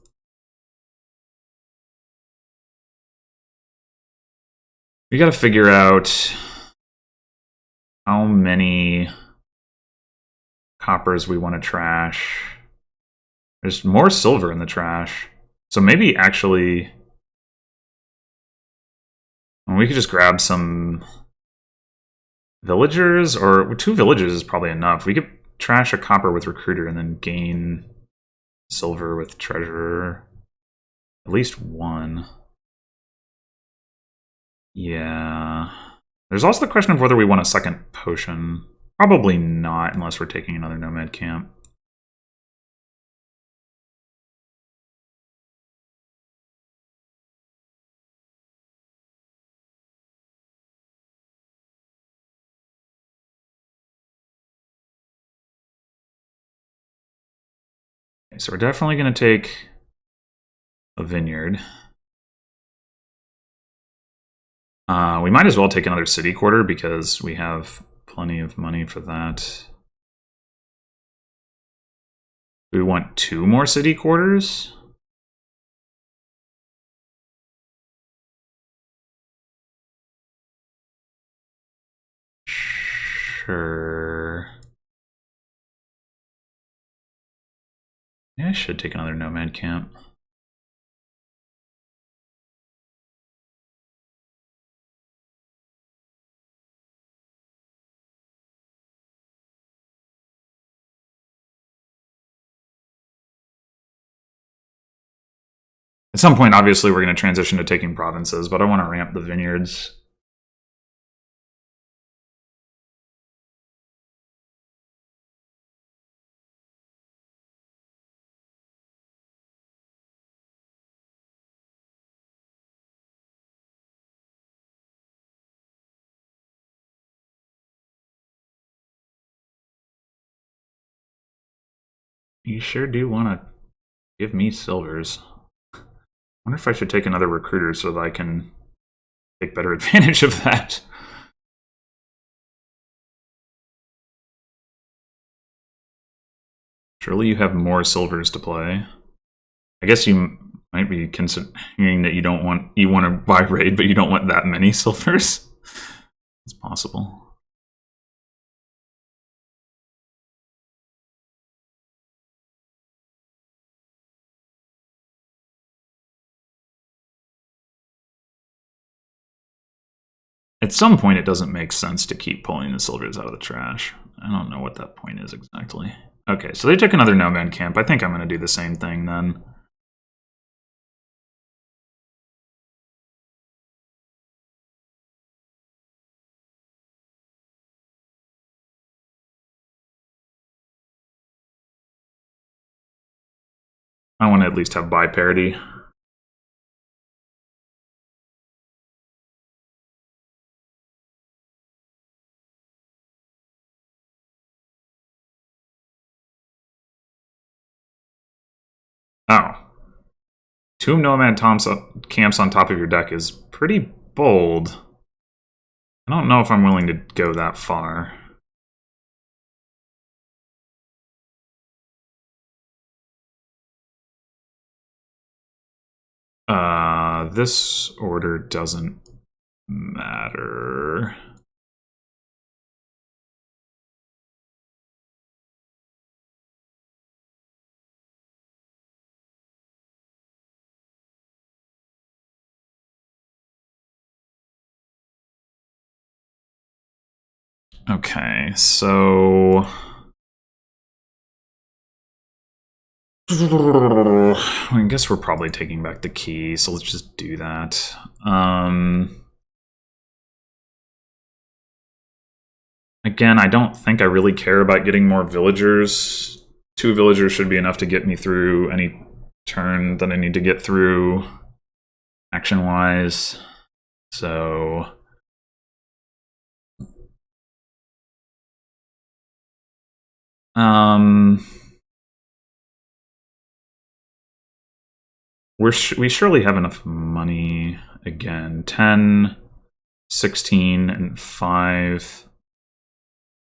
we got to figure out how many coppers we want to trash. There's more silver in the trash. So maybe actually we could just grab some villagers, or 2 villagers is probably enough. We could trash a copper with recruiter and then gain silver with treasurer. At least 1. Yeah. There's also the question of whether we want a second potion. Probably not, unless we're taking another nomad camp. Okay, so we're definitely going to take a vineyard. We might as well take another city quarter because we have plenty of money for that. We want 2 more city quarters? Sure. Yeah, I should take another nomad camp. At some point, obviously, we're going to transition to taking provinces, but I want to ramp the vineyards. You sure do want to give me silvers. I wonder if I should take another recruiter so that I can take better advantage of that. Surely you have more silvers to play. I guess you might be considering that you want to buy raid, but you don't want that many silvers. It's possible. At some point, it doesn't make sense to keep pulling the silvers out of the trash. I don't know what that point is exactly. Okay, so they took another nomad camp. I think I'm going to do the same thing then. I want to at least have buy parity. Oh. 2 nomad camps on top of your deck is pretty bold. I don't know if I'm willing to go that far. This order doesn't matter. Okay, so I guess we're probably taking back the key, so let's just do that. Again, I don't think I really care about getting more villagers. 2 villagers should be enough to get me through any turn that I need to get through action-wise. So we surely have enough money again. 10, 16, and 5,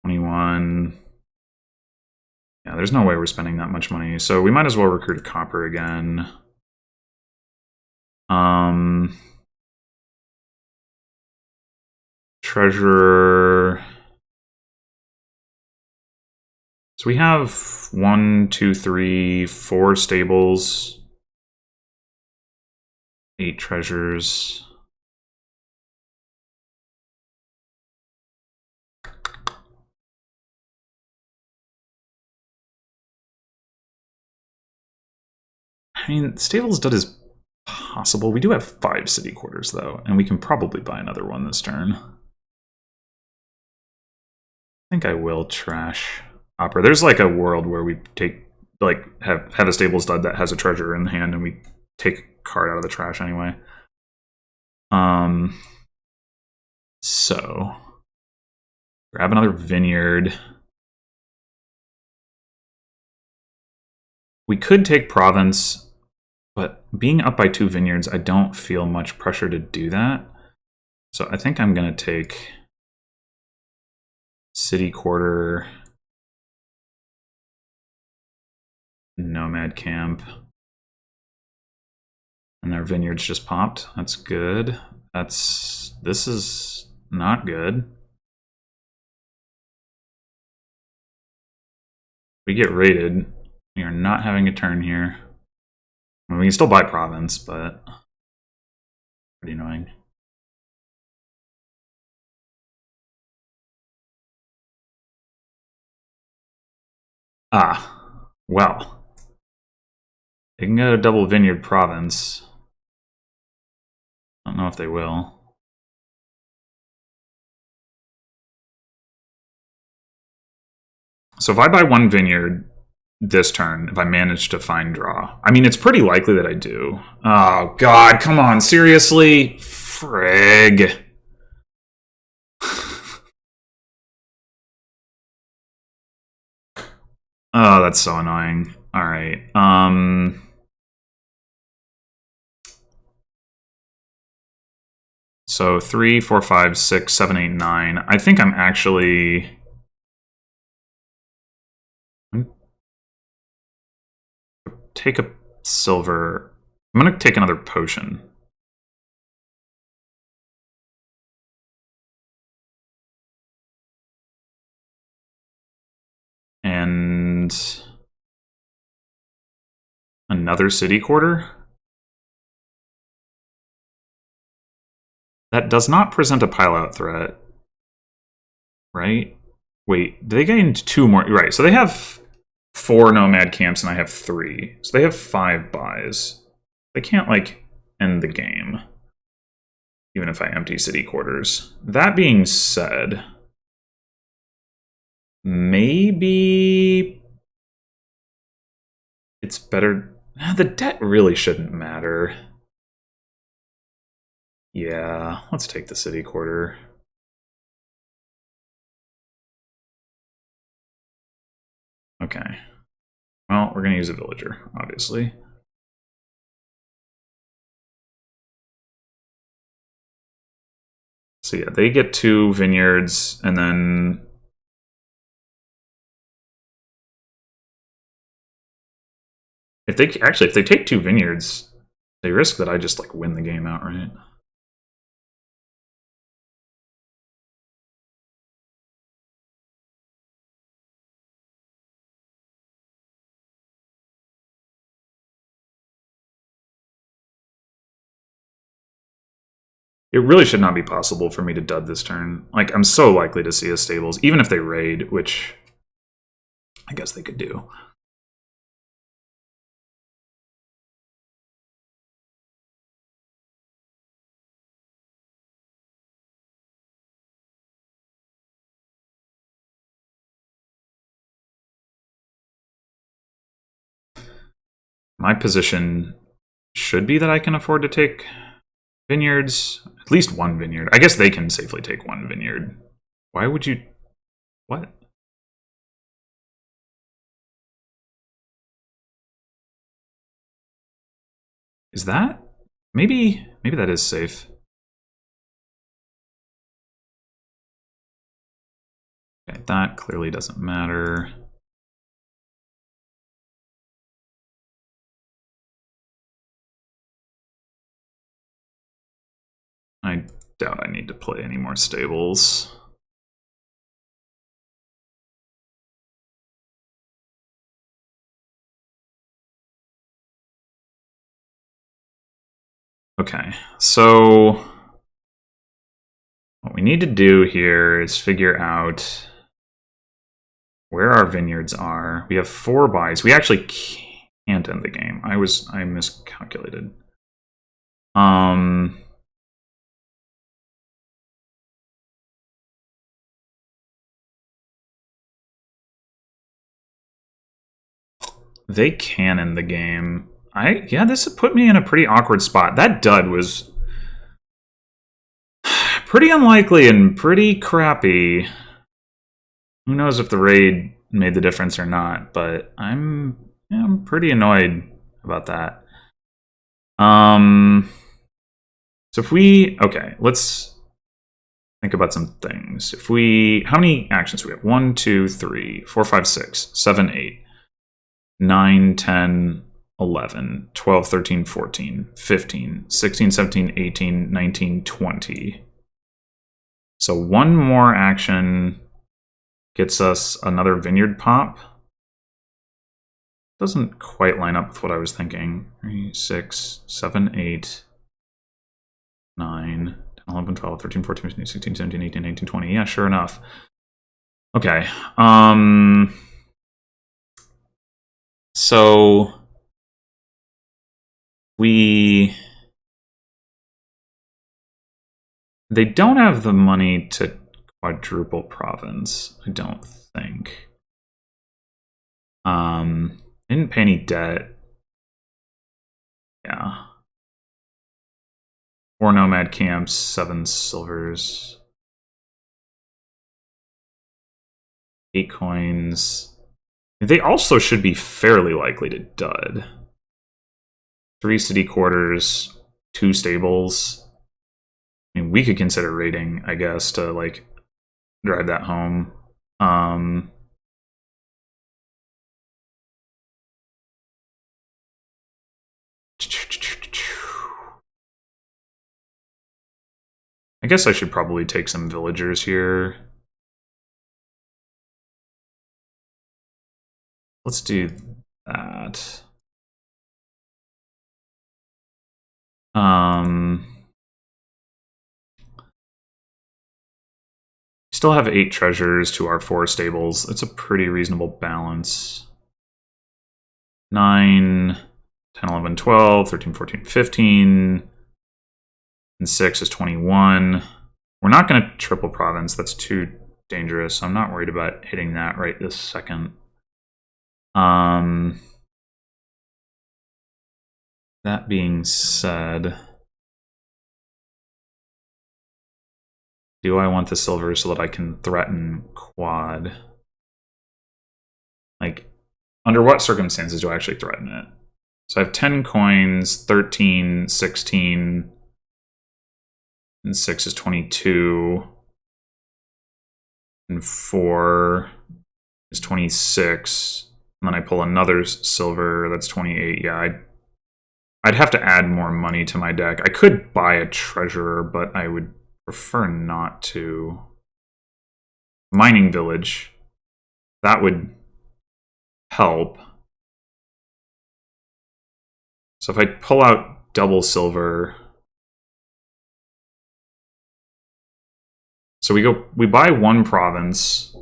21. Yeah, there's no way we're spending that much money, so we might as well recruit a copper again. Treasurer. So we have 1, 2, 3, 4 stables, 8 treasures. I mean, stables dud is possible. We do have 5 city quarters, though, and we can probably buy another one this turn. I think I will trash Opera. There's like a world where we take, like, have a stable stud that has a treasure in hand, and we take a card out of the trash anyway. So grab another vineyard. We could take province, But being up by 2 vineyards, I don't feel much pressure to do that. So I think I'm going to take city quarter, nomad camp. And their vineyards just popped. That's good. This is not good. We get raided. We are not having a turn here. I mean, we can still buy province, but pretty annoying. Ah, well. They can go to double vineyard province. I don't know if they will. So if I buy 1 vineyard this turn, if I manage to find draw, I mean, it's pretty likely that I do. Oh, God, come on, seriously? Frig. Oh, that's so annoying. All right. So 3, 4, 5, 6, 7, 8, 9. I think I'm actually... Take a silver. I'm going to take another potion. And another city quarter? That does not present a pile-out threat. Right? Wait, do they gain 2 more? Right, so they have 4 nomad camps and I have 3. So they have 5 buys. They can't, like, end the game. Even if I empty city quarters. That being said, maybe it's better... The debt really shouldn't matter. Yeah, let's take the city quarter. Okay. Well, we're going to use a villager, obviously. So yeah, they get 2 vineyards, and then... If they take 2 vineyards, they risk that I just, like, win the game outright. It really should not be possible for me to dud this turn. Like, I'm so likely to see a stables, even if they raid, which I guess they could do. My position should be that I can afford to take vineyards. At least 1 vineyard. I guess they can safely take 1 vineyard. Why would you... What? Is that? Maybe that is safe. Okay, that clearly doesn't matter. I doubt I need to play any more stables. Okay, so what we need to do here is figure out where our vineyards are. We have 4 buys. We actually can't end the game. I miscalculated. They can end the game. Yeah, this put me in a pretty awkward spot. That dud was pretty unlikely and pretty crappy. Who knows if the raid made the difference or not, but I'm pretty annoyed about that. So if we, okay, let's think about some things. If we, how many actions do we have? 1, 2, 3, 4, 5, 6, 7, 8, 9, 10, 11, 12, 13, 14, 15, 16, 17, 18, 19, 20. So one more action gets us another vineyard pop. Doesn't quite line up with what I was thinking. 3, 6, 7, 8, 9, 10, 11, 12, 13, 14, 15, 16, 17, 18, 19, 20. Yeah, sure enough. Okay. So they don't have the money to quadruple province, I don't think. Didn't pay any debt. Yeah. 4 nomad camps, 7 silvers, 8 coins. They also should be fairly likely to dud. 3 city quarters, 2 stables. I mean, we could consider raiding, I guess, to like drive that home. I guess I should probably take some villagers here. Let's do that. Still have 8 treasures to our 4 stables. It's a pretty reasonable balance. 9, 10, 11, 12, 13, 14, 15. And 6 is 21. We're not going to triple province. That's too dangerous. I'm not worried about hitting that right this second. That being said, do I want the silver so that I can threaten quad? Like, under what circumstances do I actually threaten it? So I have 10 coins, 13, 16, and 6 is 22, and 4 is 26. And then I pull another silver, that's 28. Yeah, I'd have to add more money to my deck. I could buy a treasurer, but I would prefer not to. Mining village. That would help. So if I pull out double silver. So we buy 1 province.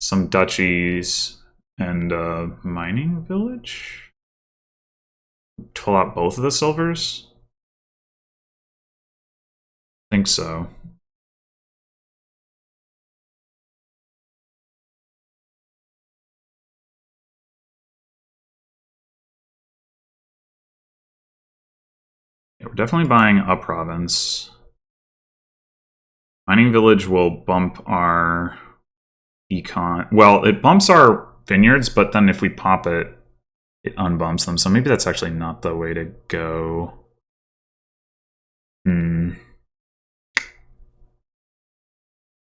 Some duchies and a mining village. Pull out both of the silvers. I think so. Yeah, we're definitely buying a province. Mining village will bump our econ. Well, it bumps our vineyards, but then if we pop it, it unbumps them. So maybe that's actually not the way to go.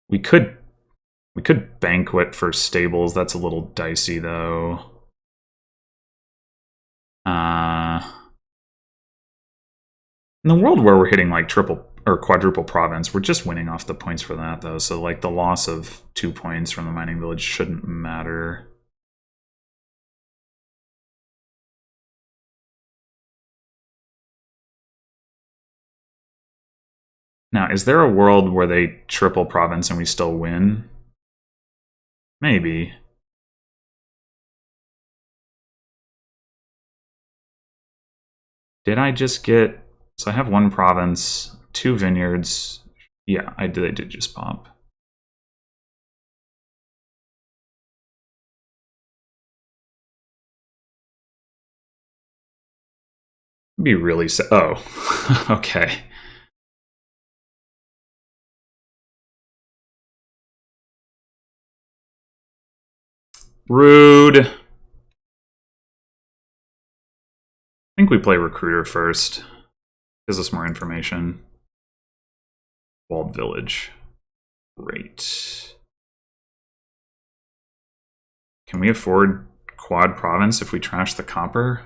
We could banquet for stables. That's a little dicey though. In the world where we're hitting like triple or quadruple province, we're just winning off the points for that though. So like the loss of 2 points from the mining village shouldn't matter. Now, is there a world where they triple province and we still win? Maybe. Did I just get... So I have 1 province, 2 vineyards. Yeah, I did just pop. Be really sad. Oh, okay. Rude. think we play Recruiter first. Gives us more information. Walled Village. Great. Can we afford Quad Province if we trash the copper?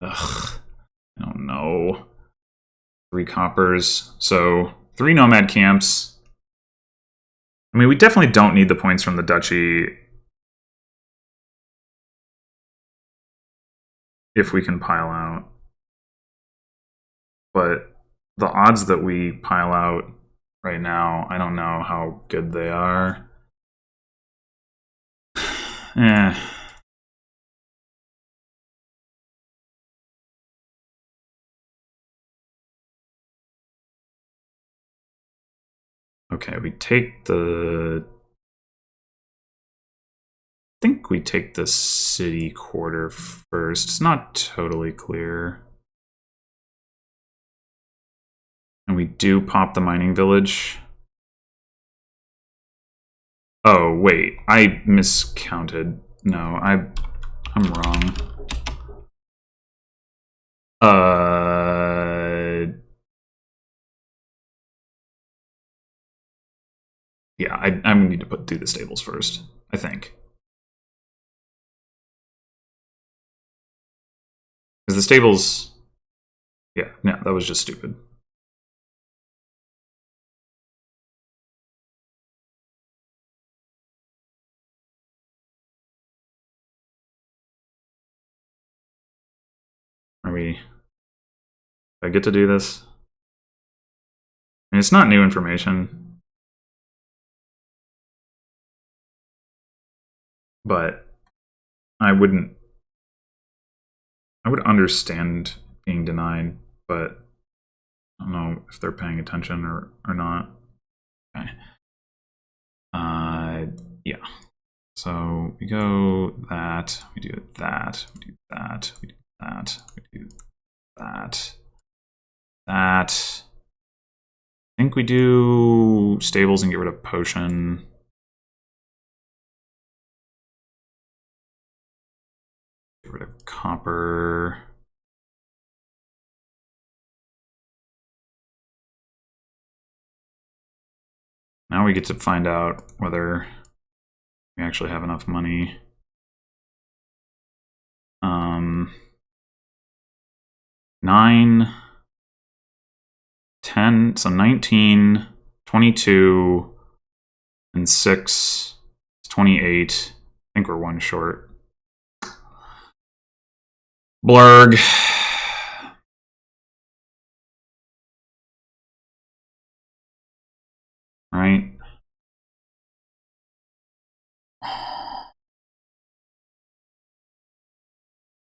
Ugh. I don't know. 3 coppers. So 3 nomad camps. I mean, we definitely don't need the points from the Duchy if we can pile out. But the odds that we pile out right now, I don't know how good they are. Eh. Okay, we take the... I think we take the city quarter first. It's not totally clear. And we do pop the mining village. Oh, wait. I miscounted. No, I'm wrong. Yeah, I need to do the stables first, I think. Because the stables... Yeah, no, that was just stupid. Are we... I get to do this? I mean, it's not new information. But I wouldn't... I would understand being denied, but I don't know if they're paying attention or not. Okay. Yeah. So we go that, we do that, we do that, we do that, we do that, that. I think we do stables and get rid of potion. Get rid of copper. Now we get to find out whether we actually have enough money. 9, 10, so 19, 22, and 6, 28. I think we're 1 short. Blurg. Right?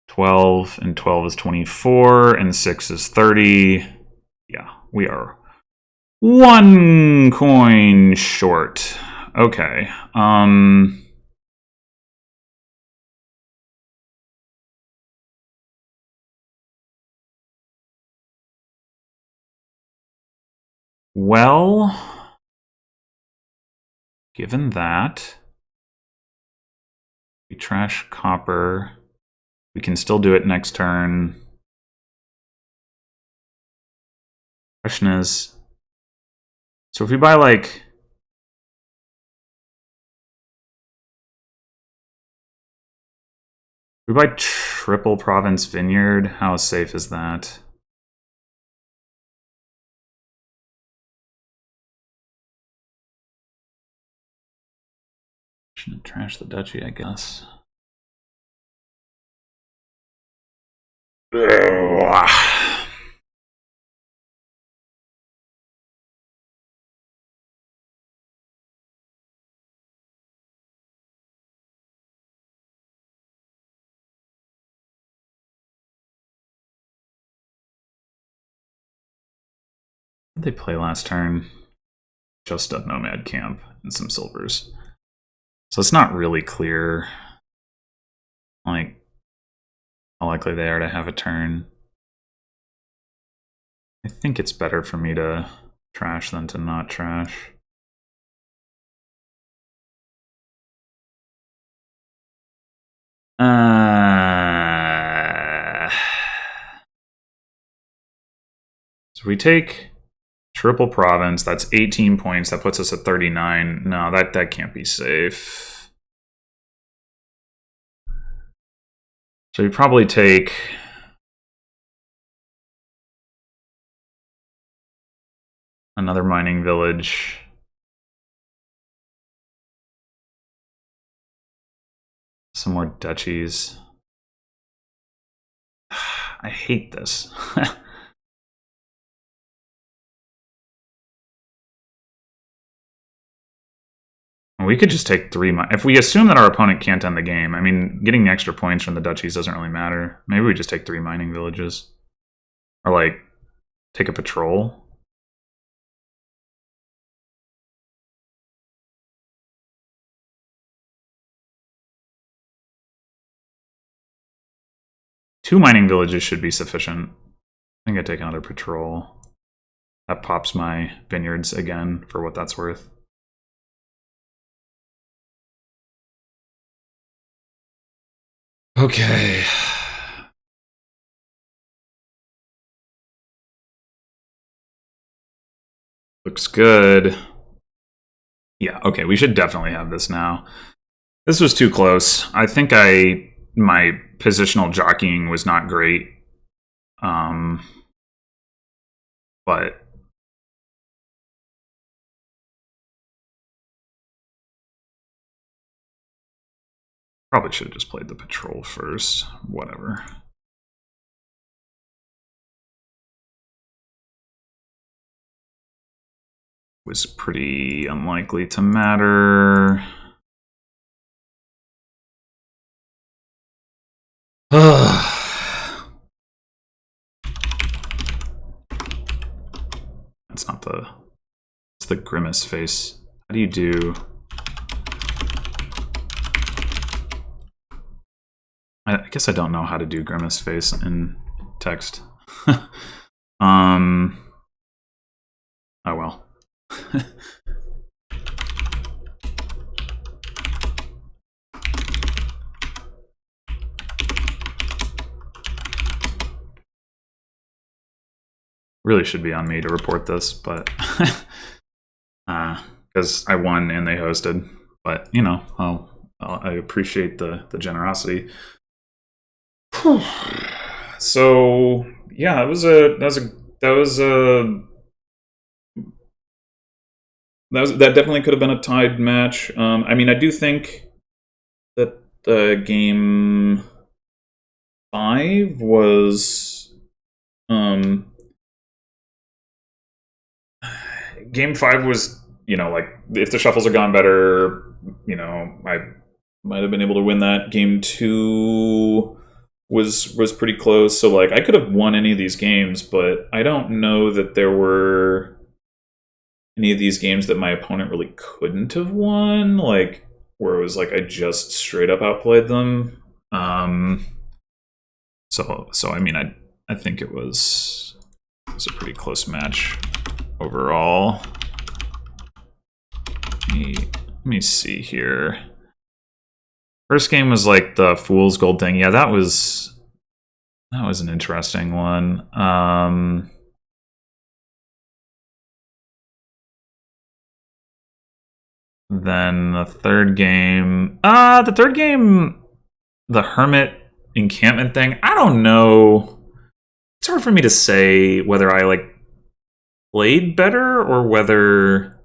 $12 and 12 is 24 and 6 is 30. Yeah, we are 1 coin short. Okay. Well, given that we trash copper, we can still do it next turn. Question is, so if we buy like... We buy triple province vineyard, how safe is that? Shouldn't trash the duchy, I guess. What did they play last turn? Just a nomad camp and some silvers. So it's not really clear, like, how likely they are to have a turn. I think it's better for me to trash than to not trash. So we take triple province. That's 18 points. That puts us at 39. No, that can't be safe. So we probably take another mining village. Some more duchies. I hate this. We could just take 3. If we assume that our opponent can't end the game, I mean, getting the extra points from the duchies doesn't really matter. Maybe we just take 3 mining villages. Or, like, take a patrol. Two mining villages should be sufficient. I think I take another patrol. That pops my vineyards again, for what that's worth. Okay. Looks good. Yeah, okay, we should definitely have this now. This was too close. I think my positional jockeying was not great. But probably should have just played the patrol first. Whatever. Was pretty unlikely to matter. That's not the... It's the grimace face. How do you do... I guess I don't know how to do grimace face in text. Oh well. Really should be on me to report this, but because I won and they hosted. But you know, I appreciate the generosity. So yeah, that definitely could have been a tied match. I mean, I do think that the game 5 was game 5 was, you know, like if the shuffles had gone better, you know, I might have been able to win that. Game 2 was pretty close, so like I could have won any of these games, but I don't know that there were any of these games that my opponent really couldn't have won, like where it was like I just straight up outplayed them. So I mean, I think it was a pretty close match overall. Let me see here. First game was like the Fool's Gold thing. Yeah, that was an interesting one. Then the third game, the Hermit encampment thing. I don't know. It's hard for me to say whether I like played better or whether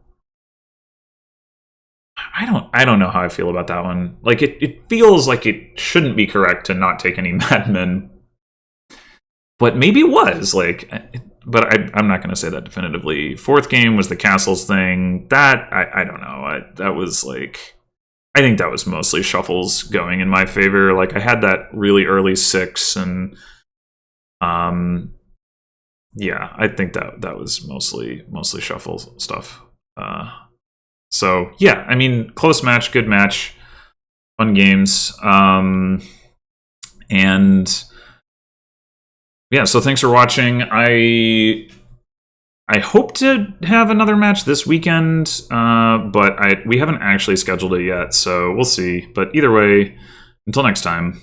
I don't know how I feel about that one. Like it feels like it shouldn't be correct to not take any madmen, but maybe it was like. But I'm not going to say that definitively. Fourth game was the castles thing. That I don't know. That was like, I think that was mostly shuffles going in my favor. Like I had that really early 6, and yeah, I think that was mostly shuffle stuff. So yeah, I mean, close match, good match, fun games, and yeah. So thanks for watching. I hope to have another match this weekend, but we haven't actually scheduled it yet, so we'll see. But either way, until next time.